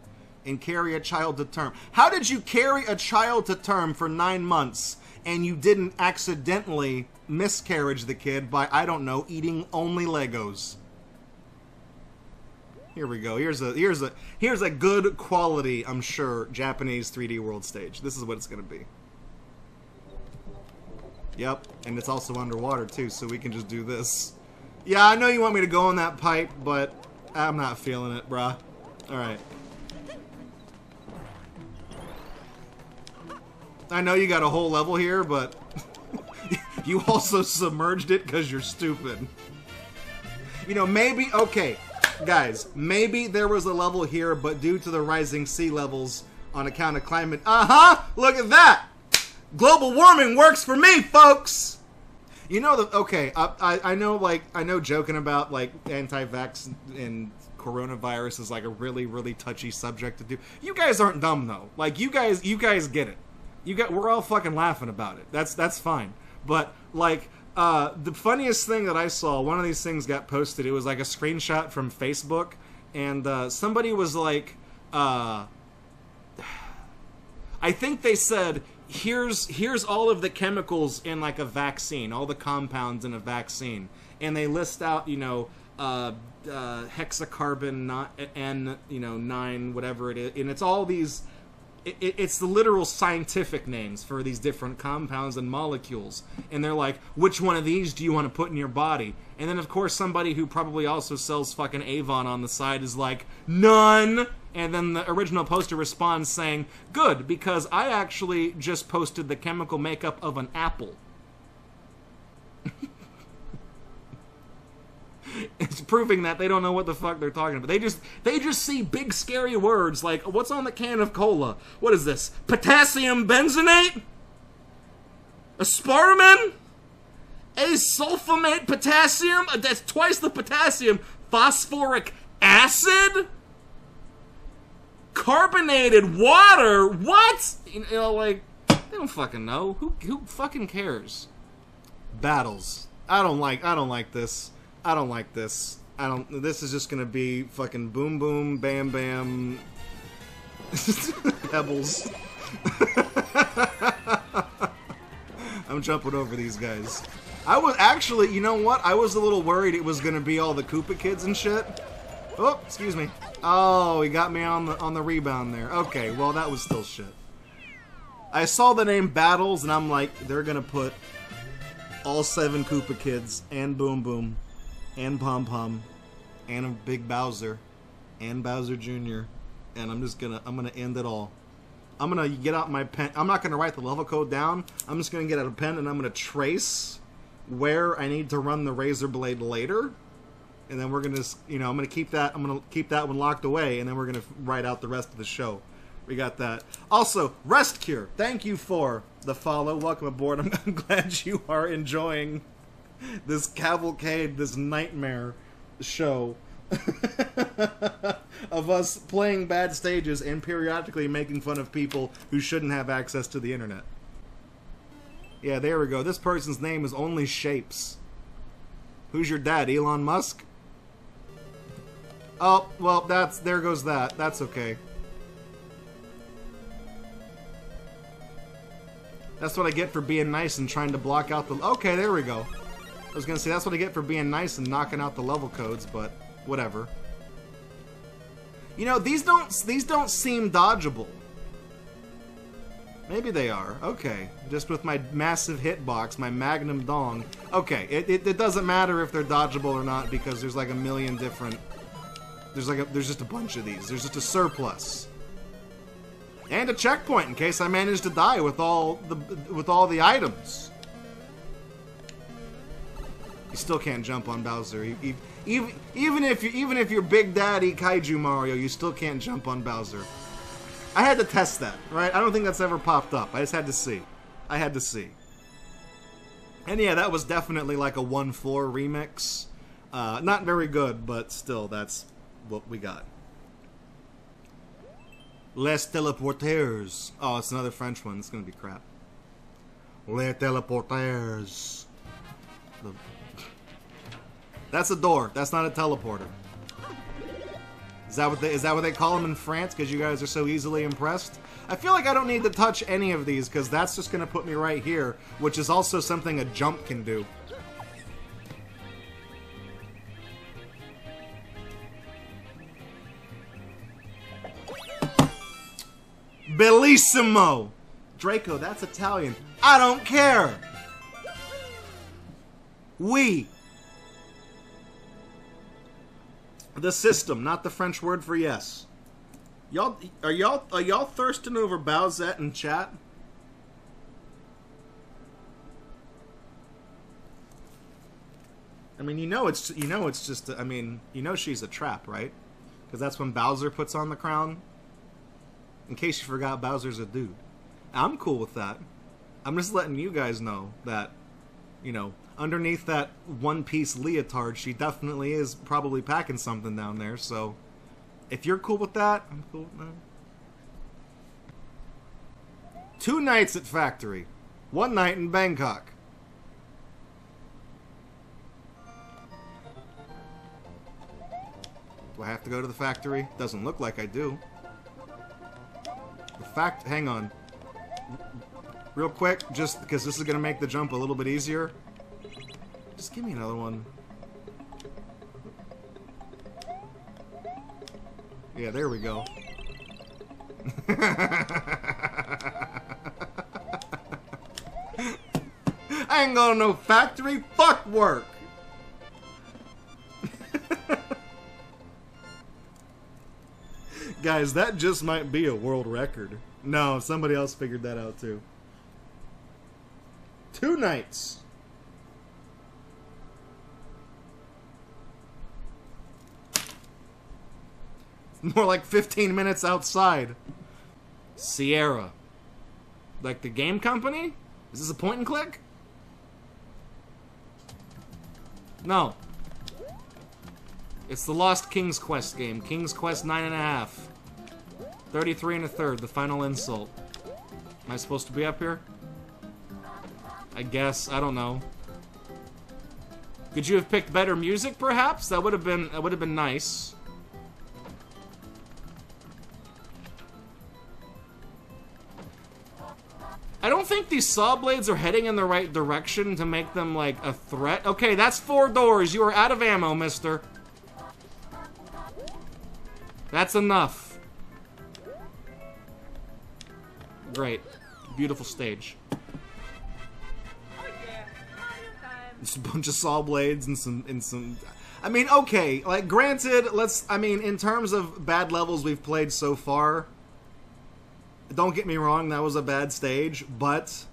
and carry a child to term? How did you carry a child to term for 9 months and you didn't accidentally miscarriage the kid by, I don't know, eating only Legos? Here we go. Here's a good quality, I'm sure, Japanese 3D world stage. This is what it's gonna be. Yep, and it's also underwater too, so we can just do this. Yeah, I know you want me to go on that pipe, but I'm not feeling it, bruh. Alright. I know you got a whole level here, but you also submerged it because you're stupid. You know, maybe, okay, guys, maybe there was a level here, but due to the rising sea levels on account of climate, look at that! Global warming works for me, folks! You know, okay, I know, like, I know joking about, like, anti-vax and coronavirus is, like, a really, really touchy subject to do. You guys aren't dumb, though. Like, you guys get it. We're all fucking laughing about it. That's fine. But, like, the funniest thing that I saw, one of these things got posted, it was, like, a screenshot from Facebook, and, somebody was like, I think they said, here's all of the chemicals in like a vaccine, all the compounds in a vaccine, and they list out, you know, hexacarbon N, you know, 9, whatever it is, and it's all these, it's the literal scientific names for these different compounds and molecules, and they're like, which one of these do you want to put in your body? And then of course somebody who probably also sells fucking Avon on the side is like, none. And then the original poster responds saying, good, because I actually just posted the chemical makeup of an apple. It's proving that they don't know what the fuck they're talking about. They just see big scary words like, what's on the can of cola? What is this? Potassium benzenate? Aspartame? Asulfamate potassium? That's twice the potassium. Phosphoric acid? Carbonated water? What? You know, like, they don't fucking know. Who fucking cares? Battles. I don't like this. I don't like this. This is just gonna be fucking boom boom, bam bam, pebbles. I'm jumping over these guys. I was actually, you know what? I was a little worried it was gonna be all the Koopa kids and shit. Oh, excuse me. Oh, he got me on the rebound there. Okay, well that was still shit. I saw the name Battles and I'm like, they're gonna put all 7 Koopa kids and Boom Boom and Pom Pom and a Big Bowser and Bowser Jr. and I'm gonna end it all. I'm gonna get out my pen. I'm not gonna write the level code down. I'm just gonna get out a pen and I'm gonna trace where I need to run the razor blade later. And then we're gonna, you know, I'm gonna keep that one locked away, and then we're gonna write out the rest of the show. We got that. Also, Rest Cure, thank you for the follow. Welcome aboard. I'm glad you are enjoying this cavalcade, this nightmare show of us playing bad stages and periodically making fun of people who shouldn't have access to the internet. Yeah, there we go. This person's name is Only Shapes. Who's your dad, Elon Musk? Oh, well, there goes that. That's okay. That's what I get for being nice and trying to block out the... Okay, there we go. I was gonna say, that's what I get for being nice and knocking out the level codes, but whatever. You know, these don't seem dodgeable. Maybe they are. Okay. Just with my massive hitbox, my magnum dong. Okay, it doesn't matter if they're dodgeable or not because there's like a million different... There's just a bunch of these. There's just a surplus. And a checkpoint in case I manage to die with all the items. You still can't jump on Bowser. Even if you're Big Daddy Kaiju Mario, you still can't jump on Bowser. I had to test that, right? I don't think that's ever popped up. I just had to see. I had to see. And yeah, that was definitely like a 1-4 remix. Not very good, but still, that's what we got. Les Teleporteurs. Oh, it's another French one. It's gonna be crap. Les Teleporteurs. That's a door. That's not a teleporter. Is that what they call them in France? Because you guys are so easily impressed. I feel like I don't need to touch any of these because that's just gonna put me right here, which is also something a jump can do. Bellissimo! Draco, that's Italian. I don't care! Oui. The system, not the French word for yes. Are y'all thirsting over Bowsette in chat? I mean, you know it's just I mean, you know she's a trap, right? Because that's when Bowser puts on the crown. In case you forgot, Bowser's a dude. I'm cool with that. I'm just letting you guys know that, you know, underneath that one-piece leotard, she definitely is probably packing something down there, so if you're cool with that, I'm cool with that. 2 nights at Factory. 1 night in Bangkok. Do I have to go to the factory? Doesn't look like I do. Hang on. Real quick, just because this is going to make the jump a little bit easier. Just give me another one. Yeah, there we go. I ain't going to no factory. Fuck work. Guys, that just might be a world record. No, somebody else figured that out too. 2 nights. More like 15 minutes outside. Sierra. Like the game company? Is this a point and click? No. It's the Lost King's Quest game. King's Quest 9.5. 33 1/3, the final insult. Am I supposed to be up here? I guess. I don't know. Could you have picked better music, perhaps? That would have been nice. I don't think these saw blades are heading in the right direction to make them, like, a threat. Okay, that's 4 doors. You are out of ammo, mister. That's enough. Great. Beautiful stage. Just a bunch of saw blades and some... I mean, okay, like, granted, I mean, in terms of bad levels we've played so far, don't get me wrong, that was a bad stage, but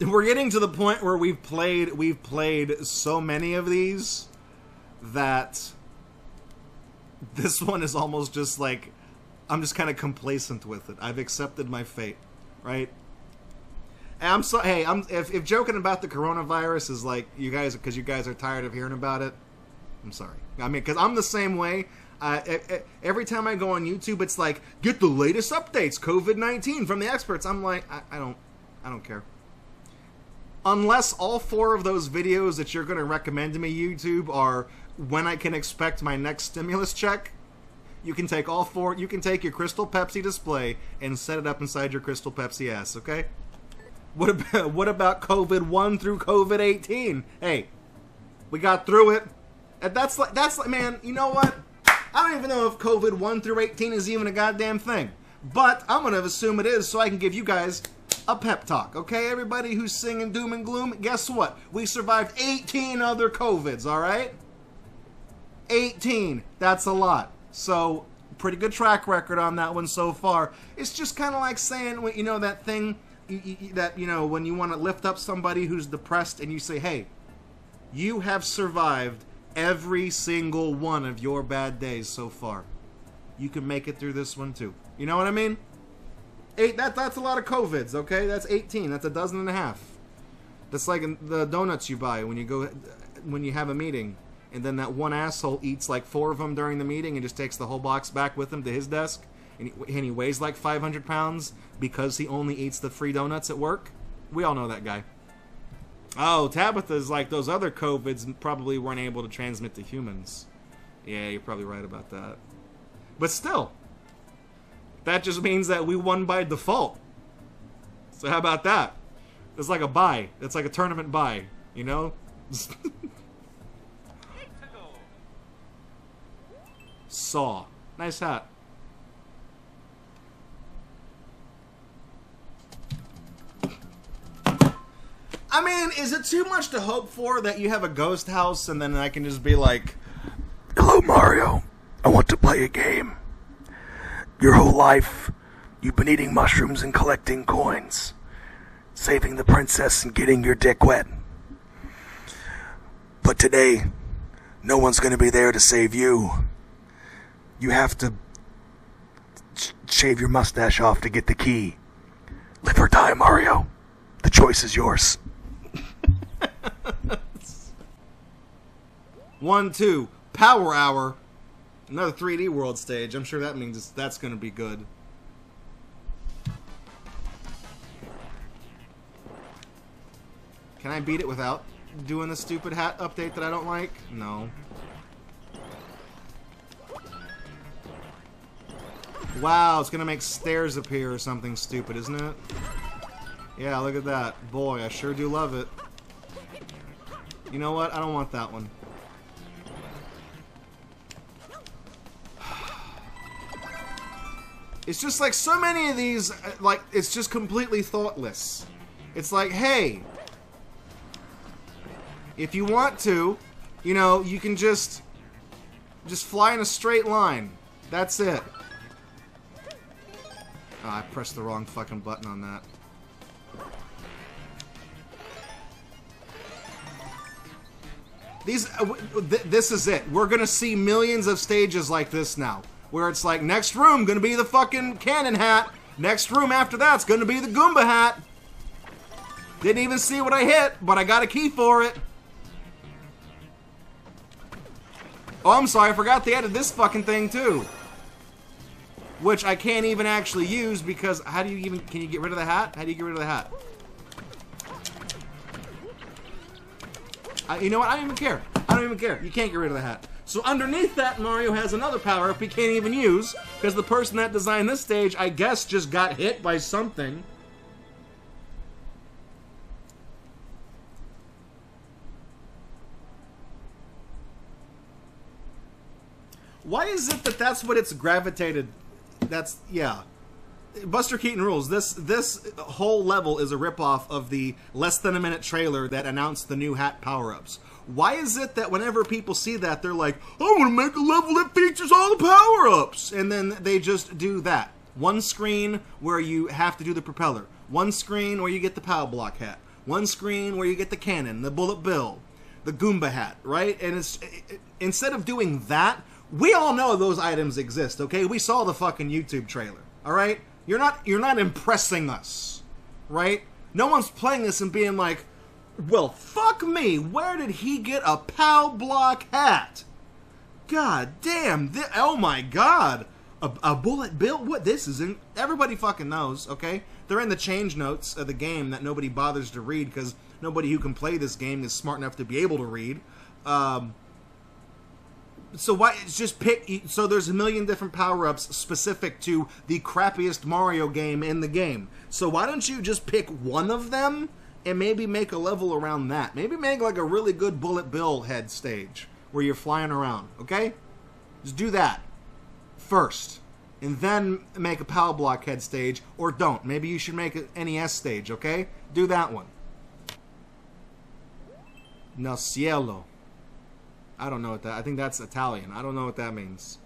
we're getting to the point where we've played so many of these that this one is almost just like, I'm just kind of complacent with it. I've accepted my fate, right? And if joking about the coronavirus is like you guys, because you guys are tired of hearing about it, I'm sorry. I mean, because I'm the same way. Every time I go on YouTube, it's like, get the latest updates, COVID-19 from the experts. I'm like, I don't care. Unless all 4 of those videos that you're going to recommend to me, YouTube, are when I can expect my next stimulus check, you can take all 4. You can take your Crystal Pepsi display and set it up inside your Crystal Pepsi ass, okay? What about COVID 1 through COVID 18? Hey, we got through it. And that's like, man, you know what? I don't even know if COVID 1 through 18 is even a goddamn thing. But I'm going to assume it is so I can give you guys a pep talk. Okay, everybody who's singing doom and gloom, guess what? We survived 18 other COVIDs, alright? 18. That's a lot. So, pretty good track record on that one so far. It's just kind of like saying, you know, that thing that, you know, when you want to lift up somebody who's depressed and you say, hey, you have survived every single one of your bad days so far. You can make it through this one too. You know what I mean? That's a lot of COVIDs, okay? That's 18. That's a dozen and a half. That's like the donuts you buy when you have a meeting, and then that one asshole eats like 4 of them during the meeting and just takes the whole box back with him to his desk, and he weighs like 500 pounds because he only eats the free donuts at work. We all know that guy. Oh, Tabitha's like those other COVIDs probably weren't able to transmit to humans. Yeah, you're probably right about that. But still, that just means that we won by default. So how about that? It's like a bye. It's like a tournament bye, you know? Saw. Nice hat. I mean, is it too much to hope for that you have a ghost house and then I can just be like, hello, Mario. I want to play a game. Your whole life, you've been eating mushrooms and collecting coins, saving the princess and getting your dick wet. But today, no one's going to be there to save you. You have to shave your mustache off to get the key. Live or die, Mario. The choice is yours. 1, 2, Power Hour. Another 3D world stage. I'm sure that means that's going to be good. Can I beat it without doing the stupid hat update that I don't like? No. Wow, it's going to make stairs appear or something stupid, isn't it? Yeah, look at that. Boy, I sure do love it. You know what? I don't want that one. It's just like so many of these, like, it's just completely thoughtless. It's like, hey, if you want to, you know, you can just fly in a straight line. That's it. Oh, I pressed the wrong fucking button on that. This is it. We're gonna see millions of stages like this now. Where it's like, next room gonna be the fucking cannon hat. Next room after that's gonna be the Goomba hat. Didn't even see what I hit, but I got a key for it. Oh, I'm sorry, I forgot they added this fucking thing too. Which I can't even actually use because how do you even, can you get rid of the hat? How do you get rid of the hat? You know what, I don't even care. I don't even care. You can't get rid of the hat. So underneath that, Mario has another power-up he can't even use, because the person that designed this stage, I guess, just got hit by something. Why is it that that's what it's gravitated? That's, yeah. Buster Keaton rules. This whole level is a ripoff of the less than a minute trailer that announced the new hat power-ups. Why is it that whenever people see that, they're like, I want to make a level that features all the power-ups! And then they just do that. One screen where you have to do the propeller. One screen where you get the power block hat. One screen where you get the cannon, the bullet bill, the Goomba hat, right? And it's instead of doing that, we all know those items exist, okay? We saw the fucking YouTube trailer, all right? You're not impressing us, right? No one's playing this and being like, well, fuck me, where did he get a POW block hat? God damn, oh my god, a bullet bill? What, this isn't, everybody fucking knows, okay? They're in the change notes of the game that nobody bothers to read because nobody who can play this game is smart enough to be able to read. So why, just pick, so there's a million different power-ups specific to the crappiest Mario game in the game. So why don't you just pick one of them and maybe make a level around that? Maybe make like a really good bullet bill head stage where you're flying around, okay? Just do that first. And then make a power block head stage, or don't. Maybe you should make an NES stage, okay? Do that one. No cielo. I don't know what that, I think that's Italian. I don't know what that means.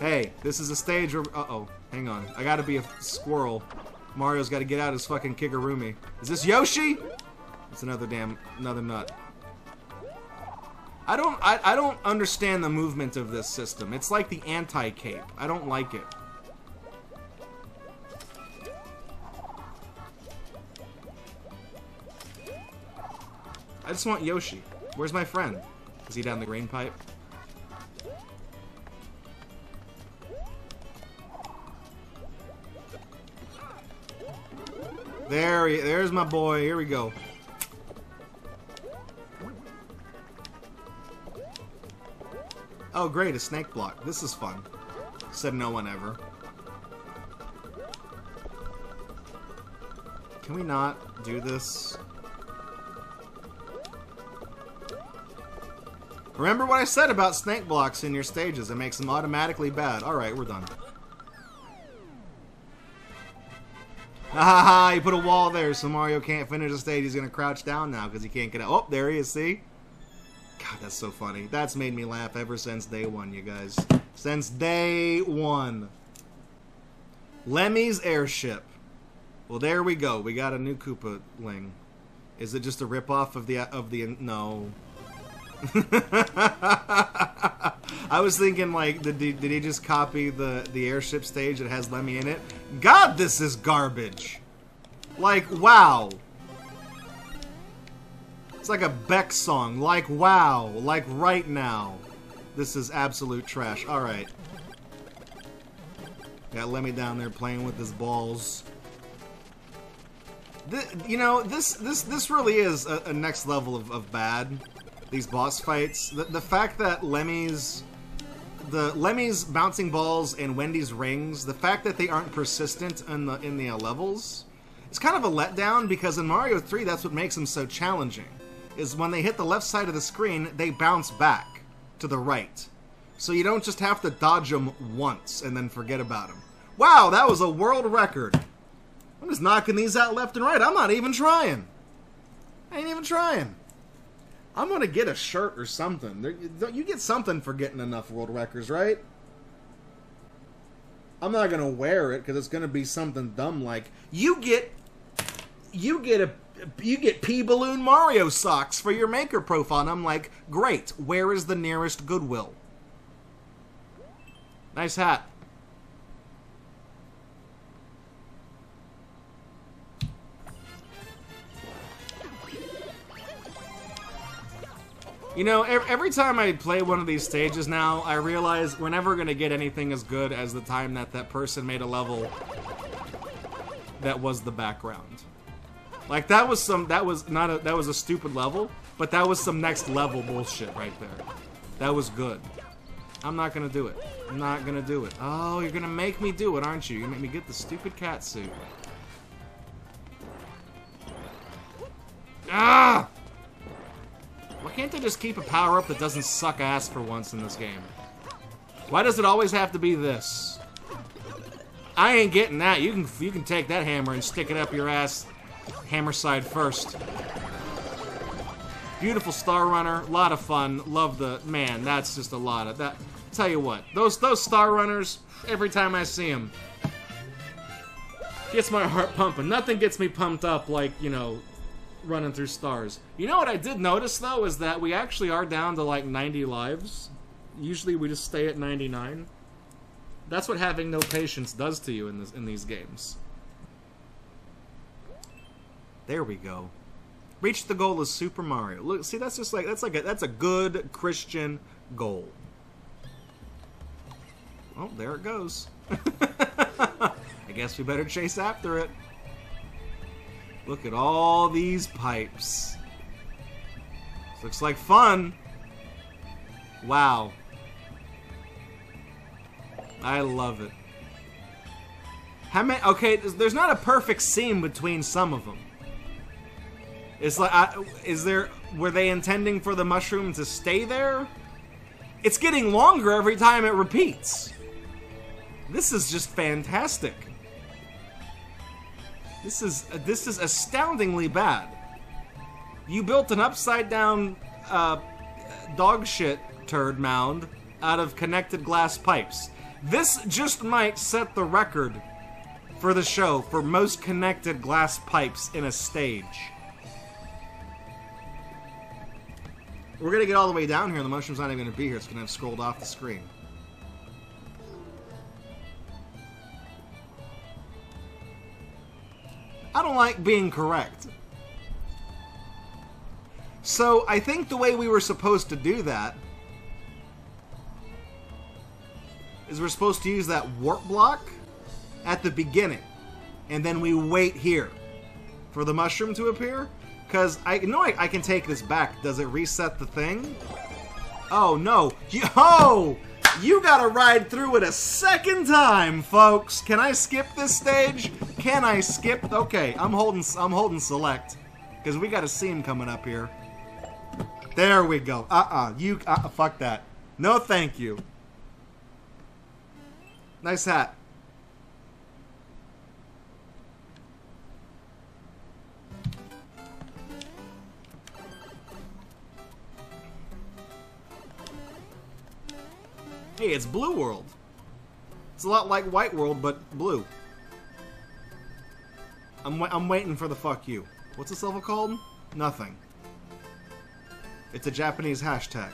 Hey, this is a stage where... Uh-oh. Hang on. I gotta be a squirrel. Mario's gotta get out his fucking Kigurumi. Is this Yoshi? It's another nut. I don't understand the movement of this system. It's like the anti-cape. I don't like it. I just want Yoshi. Where's my friend? Is he down the green pipe? There's my boy. Here we go. Oh, great, a snake block. This is fun. Said no one ever. Can we not do this? Remember what I said about snake blocks in your stages. It makes them automatically bad. Alright, we're done. Ha, you put a wall there so Mario can't finish the stage. He's gonna crouch down now because he can't get out. Oh, there he is, see? God, that's so funny. That's made me laugh ever since day one, you guys. Since day one. Lemmy's airship. Well, there we go. We got a new Koopa-ling. Is it just a ripoff of the no. I was thinking, like, did he just copy the airship stage that has Lemmy in it? God, this is garbage. Like, wow. It's like a Beck song. Like, wow. Like, right now. This is absolute trash. Alright. Got Lemmy down there playing with his balls. You know, this really is a next level of bad. These boss fights. The fact that Lemmy's bouncing balls and Wendy's rings, the fact that they aren't persistent in the levels, it's kind of a letdown because in Mario 3 that's what makes them so challenging. Is when they hit the left side of the screen, they bounce back to the right. So you don't just have to dodge them once and then forget about them. Wow, that was a world record. I'm just knocking these out left and right. I'm not even trying. I ain't even trying. I'm gonna get a shirt or something. You get something for getting enough world records, right? I'm not gonna wear it because it's gonna be something dumb like you get P Balloon Mario socks for your maker profile, and I'm like, great. Where is the nearest Goodwill? Nice hat. You know, every time I play one of these stages now, I realize we're never going to get anything as good as the time that person made a level that was the background. Like, that was a stupid level, but that was some next level bullshit right there. That was good. I'm not going to do it. I'm not going to do it. Oh, you're going to make me do it, aren't you? You're going to make me get the stupid cat suit. Ah! Why can't they just keep a power-up that doesn't suck ass for once in this game? Why does it always have to be this? I ain't getting that. You can take that hammer and stick it up your ass, hammer side first. Beautiful Star Runner, a lot of fun. Love the man. That's just a lot of that. Tell you what, those Star Runners. Every time I see them, gets my heart pumping. Nothing gets me pumped up like, you know, running through stars. You know what I did notice though is that we actually are down to like 90 lives. Usually we just stay at 99. That's what having no patience does to you in these games. There we go. Reach the goal of Super Mario. Look, see, that's just like that's a good Christian goal. Oh, there it goes. I guess we better chase after it. Look at all these pipes. This looks like fun. Wow. I love it. How many? Okay, there's not a perfect seam between some of them. It's like, were they intending for the mushroom to stay there? It's getting longer every time it repeats. This is just fantastic. This is astoundingly bad. You built an upside down dog shit turd mound out of connected glass pipes. This just might set the record for the show for most connected glass pipes in a stage. We're gonna get all the way down here and the mushroom's not even gonna be here. It's gonna have scrolled off the screen. I don't like being correct. So, I think the way we were supposed to do that is we're supposed to use that warp block at the beginning. And then we wait here for the mushroom to appear. Because I know I can take this back. Does it reset the thing? Oh, no. You gotta ride through it a second time, folks. Can I skip this stage? Can I skip? Okay, I'm holding select. Because we got a scene coming up here. There we go. Fuck that. No thank you. Nice hat. Hey, it's Blue World. It's a lot like White World, but blue. I'm waiting for the fuck you. What's this level called? Nothing. It's a Japanese hashtag.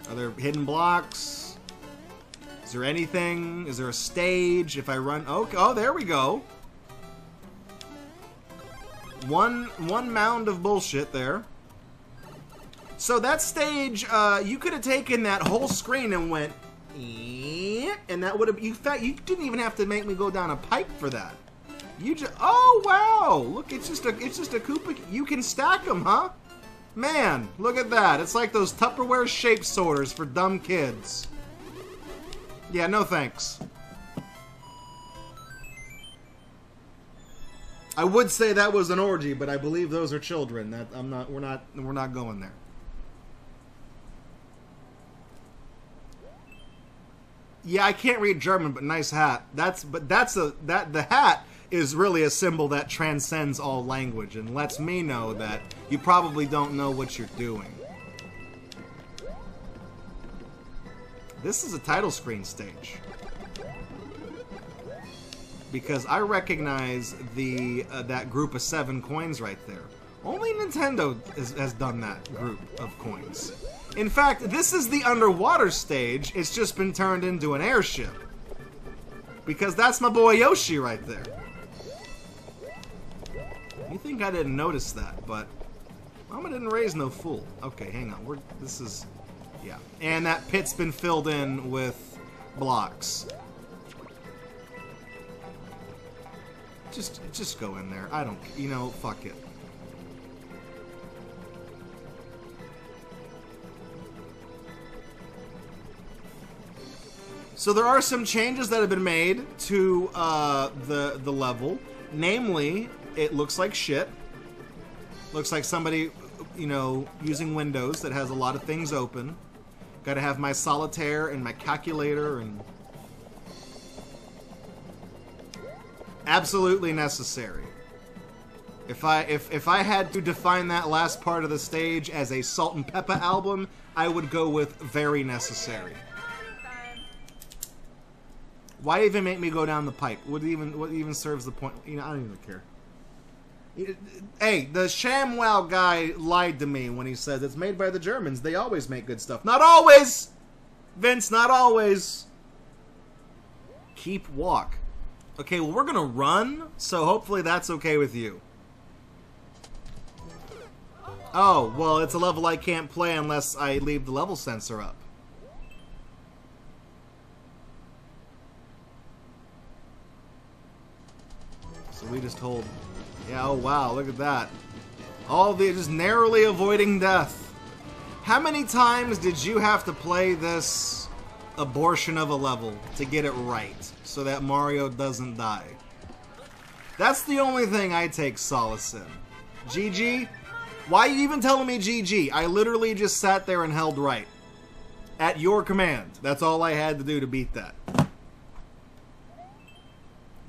Are there hidden blocks? Is there anything? Is there a stage? If I run... Oh, there we go. One mound of bullshit there. So that stage, you could have taken that whole screen and went... And that would have... You didn't even have to make me go down a pipe for that. You just... Oh, wow! Look, it's just a Koopa... You can stack them, huh? Man, look at that. It's like those Tupperware shape sorters for dumb kids. Yeah, no thanks. I would say that was an orgy, but I believe those are children. We're not going there. Yeah, I can't read German, but nice hat. The hat is really a symbol that transcends all language and lets me know that you probably don't know what you're doing. This is a title screen stage. Because I recognize that group of 7 coins right there. Only Nintendo has done that group of coins. In fact, this is the underwater stage. It's just been turned into an airship. Because that's my boy Yoshi right there. You think I didn't notice that, but Mama didn't raise no fool. Okay, hang on. Yeah. And that pit's been filled in with blocks. Just go in there. I don't, fuck it. So there are some changes that have been made to the level. Namely, it looks like shit. Looks like somebody, using Windows that has a lot of things open. Gotta have my solitaire and my calculator and... Absolutely necessary. If I had to define that last part of the stage as a Salt and Pepper album, I would go with very necessary. Why even make me go down the pipe? What even serves the point? I don't even care. Hey, the ShamWow guy lied to me when he says it's made by the Germans. They always make good stuff. Not always! Vince, not always. Keep walk. Okay, well, we're gonna run, so hopefully that's okay with you. Oh, well, it's a level I can't play unless I leave the level sensor up. So we just hold... Yeah, oh wow, look at that. Just narrowly avoiding death. How many times did you have to play this abortion of a level to get it right so that Mario doesn't die? That's the only thing I take solace in. GG? Why are you even telling me GG? I literally just sat there and held right. At your command. That's all I had to do to beat that.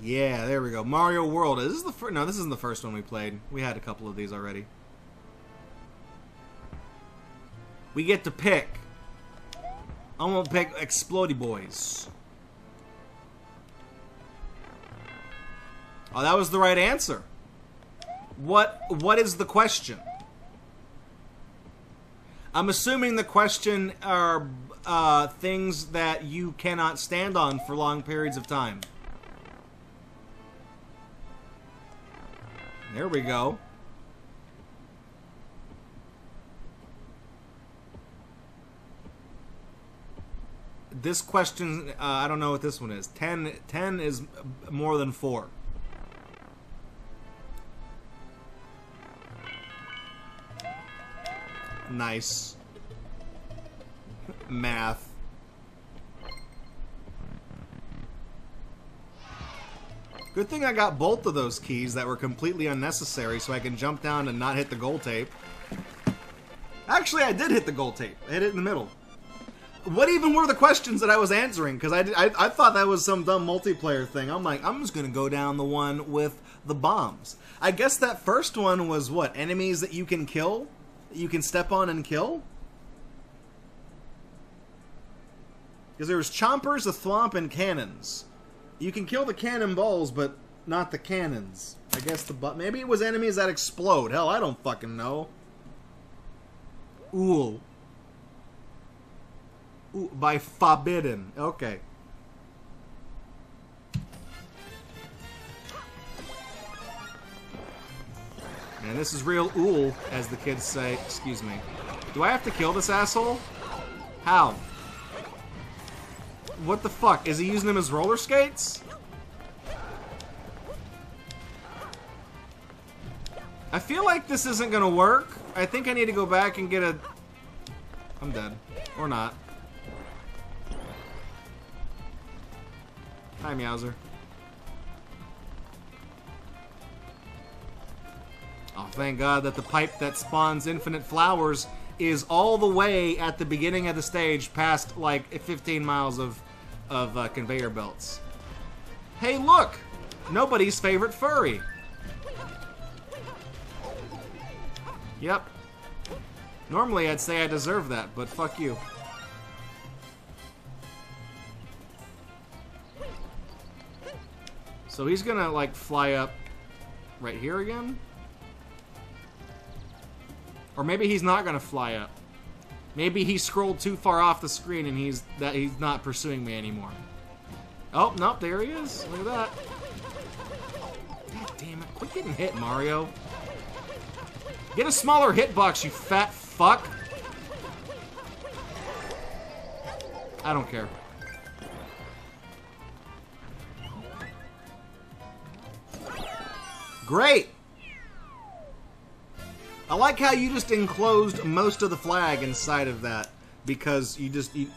Yeah, there we go. Mario World. Is this the first? No, this isn't the first one we played. We had a couple of these already. We get to pick I'm gonna pick Explodey Boys. Oh, that was the right answer. What is the question? I'm assuming the question are things that you cannot stand on for long periods of time. There we go. This question, I don't know what this one is. 10 is more than 4. Nice. Math. Good thing I got both of those keys that were completely unnecessary so I can jump down and not hit the gold tape. Actually, I did hit the gold tape. I hit it in the middle. What even were the questions that I was answering? Because I thought that was some dumb multiplayer thing. I'm like, I'm just going to go down the one with the bombs. I guess that first one was what? Enemies that you can kill? That you can step on and kill? Because there was chompers, a thwomp, and cannons. You can kill the cannonballs, but not the cannons. I guess maybe it was enemies that explode. Hell, I don't fucking know. Ooh. Ooh, by forbidden. Okay. And this is real ool, as the kids say. Excuse me. Do I have to kill this asshole? How? What the fuck? Is he using them as roller skates? I feel like this isn't gonna work. I think I need to go back and get a... I'm dead. Or not. Hi, Meowser. Oh, thank God that the pipe that spawns infinite flowers is all the way at the beginning of the stage past, like, 15 miles of conveyor belts. Hey, look! Nobody's favorite furry. Yep. Normally I'd say I deserve that, but fuck you. So he's gonna, like, fly up right here again? Or maybe he's not gonna fly up. Maybe he scrolled too far off the screen and he's not pursuing me anymore. Oh, nope, there he is. Look at that. God damn it. Quit getting hit, Mario. Get a smaller hitbox, you fat fuck. I don't care. Great! I like how you just enclosed most of the flag inside of that. Because you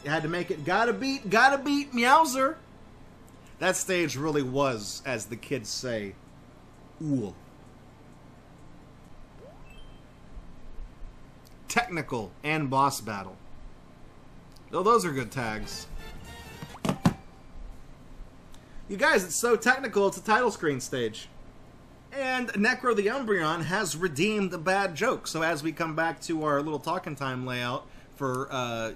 had to make it gotta beat Meowser. That stage really was, as the kids say, ool. Technical and boss battle. Oh, those are good tags. You guys, it's so technical, it's a title screen stage. And Necro the Umbreon has redeemed a bad joke. So as we come back to our little talking time layout for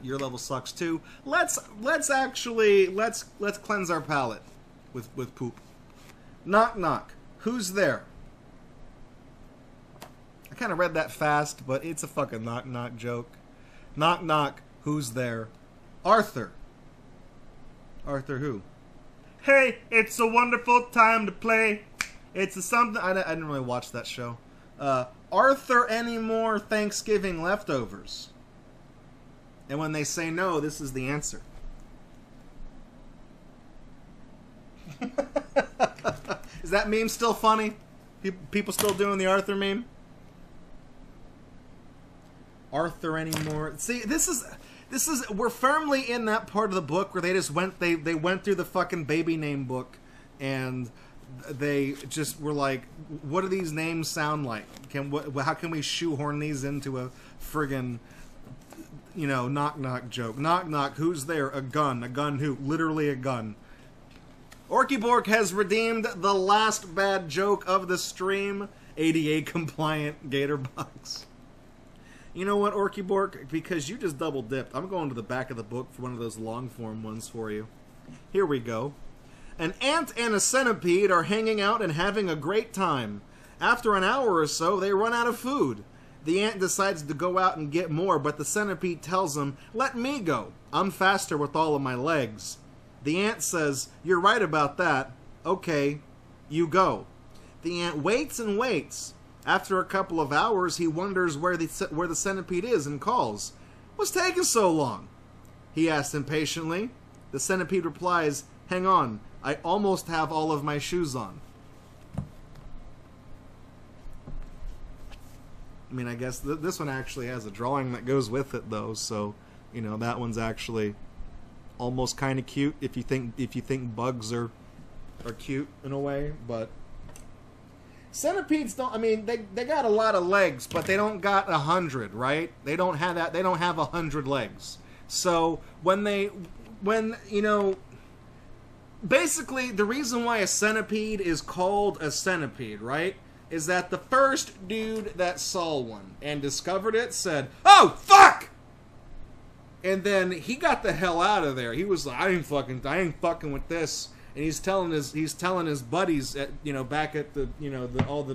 Your Level Sucks too, let's cleanse our palate with poop. Knock knock. Who's there? I kind of read that fast, but it's a fucking knock knock joke. Knock knock. Who's there? Arthur. Arthur who? Hey, it's a wonderful time to play. It's a something... I didn't really watch that show. Arthur, any more Thanksgiving leftovers? And when they say no, this is the answer. Is that meme still funny? People still doing the Arthur meme? Arthur anymore? See, this is we're firmly in that part of the book where they just went they went through the fucking baby name book and they just were like, what do these names sound like? How can we shoehorn these into a friggin', you know, knock knock joke? Knock knock, who's there? A gun. A gun who? Literally a gun. Orkybork has redeemed the last bad joke of the stream. ADA compliant Gatorbox. You know what, Orky Bork? Because you just double dipped, I'm going to the back of the book for one of those long form ones for you. Here we go. An ant and a centipede are hanging out and having a great time. After an hour or so, they run out of food. The ant decides to go out and get more, but the centipede tells him, "Let me go. I'm faster with all of my legs." The ant says, "You're right about that. Okay, you go." The ant waits and waits. After a couple of hours, he wonders where the centipede is and calls. "What's taking so long?" he asks impatiently. The centipede replies, "Hang on, I almost have all of my shoes on." I mean, I guess this one actually has a drawing that goes with it, though. So, you know, that one's actually almost kind of cute if you think bugs are cute in a way. But centipedes don't. I mean, they got a lot of legs, but they don't got 100, right? They don't have that. They don't have 100 legs. So when you know, basically the reason why a centipede is called a centipede, right, is that the first dude that saw one and discovered it said, "Oh, fuck!" And then he got the hell out of there. He was like, I ain't fucking with this. And he's telling his buddies at, you know, back at the, you know,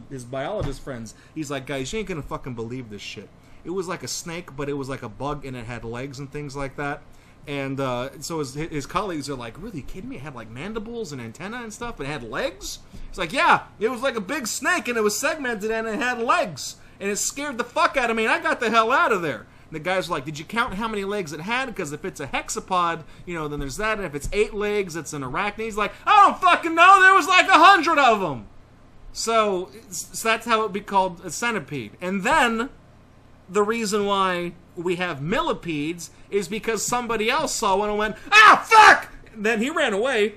his biologist friends. He's like, "Guys, you ain't gonna fucking believe this shit. It was like a snake, but it was like a bug and it had legs and things like that." And so his colleagues are like, "Really, you kidding me? It had like mandibles and antenna and stuff, and it had legs?" He's like, "Yeah, it was like a big snake, and it was segmented, and it had legs, and it scared the fuck out of me, and I got the hell out of there." And the guy's like, "Did you count how many legs it had? Because if it's a hexapod, you know, then there's that, and if it's 8 legs, it's an arachnid." He's like, "I don't fucking know, there was like 100 of them." So that's how it would be called a centipede. And then the reason why we have millipedes is because somebody else saw one and went, "Ah, fuck!" And then he ran away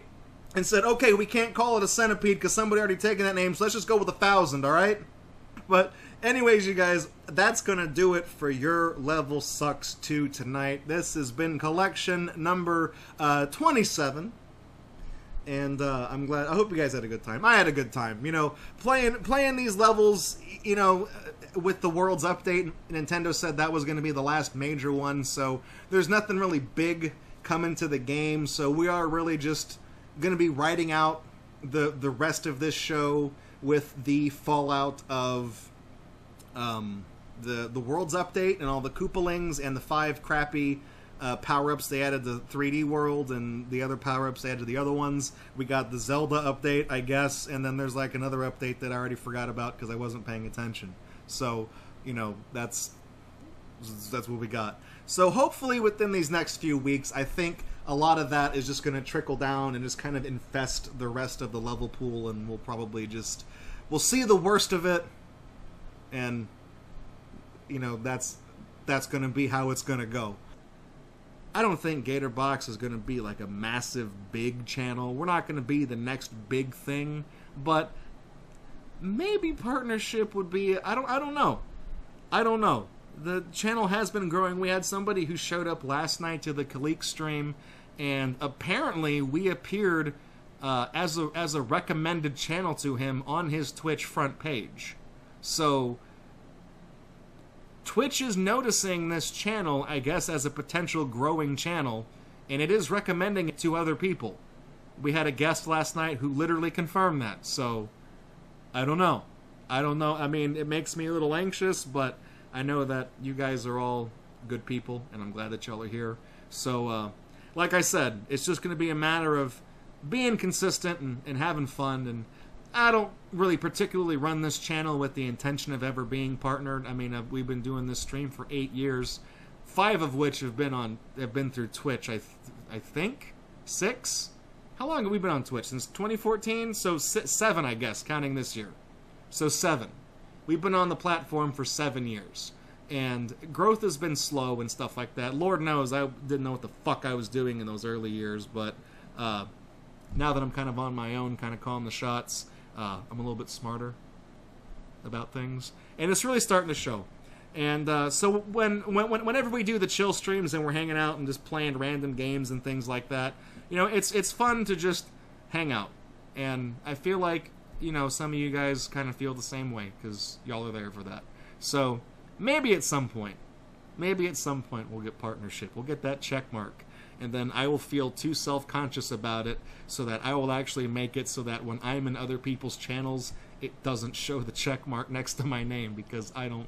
and said, "Okay, we can't call it a centipede because somebody already taken that name, so let's just go with 1,000, all right?" But anyways, you guys, that's going to do it for Your Level Sucks 2 tonight. This has been collection number 27. And I'm glad. I hope you guys had a good time. I had a good time. You know, playing these levels, you know, with the World's Update, Nintendo said that was going to be the last major one, so there's nothing really big coming to the game, so we are really just going to be writing out the rest of this show with the fallout of the World's Update and all the Koopalings and the 5 crappy power-ups they added to 3D World and the other power-ups they added to the other ones. We got the Zelda update, I guess, and then there's like another update that I already forgot about because I wasn't paying attention. So, you know, that's what we got. So hopefully within these next few weeks, I think a lot of that is just going to trickle down and just kind of infest the rest of the level pool, and we'll probably just, we'll see the worst of it, and, you know, that's going to be how it's going to go. I don't think Gatorbox is going to be like a massive, big channel. We're not going to be the next big thing, but maybe partnership would be. I don't know. The channel has been growing. We had somebody who showed up last night to the Kalik stream, and apparently we appeared as a recommended channel to him on his Twitch front page. So Twitch is noticing this channel, I guess, as a potential growing channel, and it is recommending it to other people. We had a guest last night who literally confirmed that, so I don't know. I mean, it makes me a little anxious, but I know that you guys are all good people, and I'm glad that y'all are here. So, like I said, it's just going to be a matter of being consistent and having fun, and I don't really particularly run this channel with the intention of ever being partnered. I mean, we've been doing this stream for 8 years, 5 of which have been through Twitch. I think 6. How long have we been on Twitch? Since 2014? So 7, I guess, counting this year. So 7. We've been on the platform for 7 years. And growth has been slow and stuff like that. Lord knows I didn't know what the fuck I was doing in those early years, but now that I'm kind of on my own, kind of calling the shots, I'm a little bit smarter about things. And it's really starting to show. And so whenever we do the chill streams and we're hanging out and just playing random games and things like that, you know, it's fun to just hang out. And I feel like, you know, some of you guys kind of feel the same way because y'all are there for that. So maybe at some point Maybe at some point we'll get partnership. We'll get that check mark. And then I will feel too self-conscious about it so that I will actually make it so that when I'm in other people's channels, it doesn't show the check mark next to my name, because I don't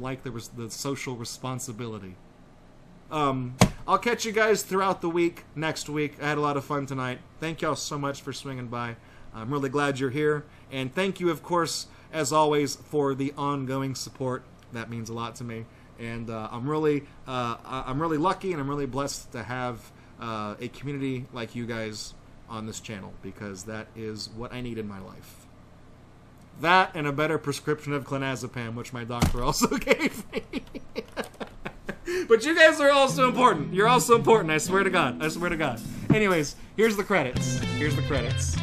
like the social responsibility. I'll catch you guys throughout the week, next week. I had a lot of fun tonight. Thank y'all so much for swinging by. I'm really glad you're here. And thank you, of course, as always, for the ongoing support. That means a lot to me. And I'm really lucky, and I'm really blessed to have a community like you guys on this channel, because that is what I need in my life. That and a better prescription of clonazepam, which my doctor also gave me. But you guys are also important. You're also important, I swear to God. I swear to God. Anyways, here's the credits. Here's the credits.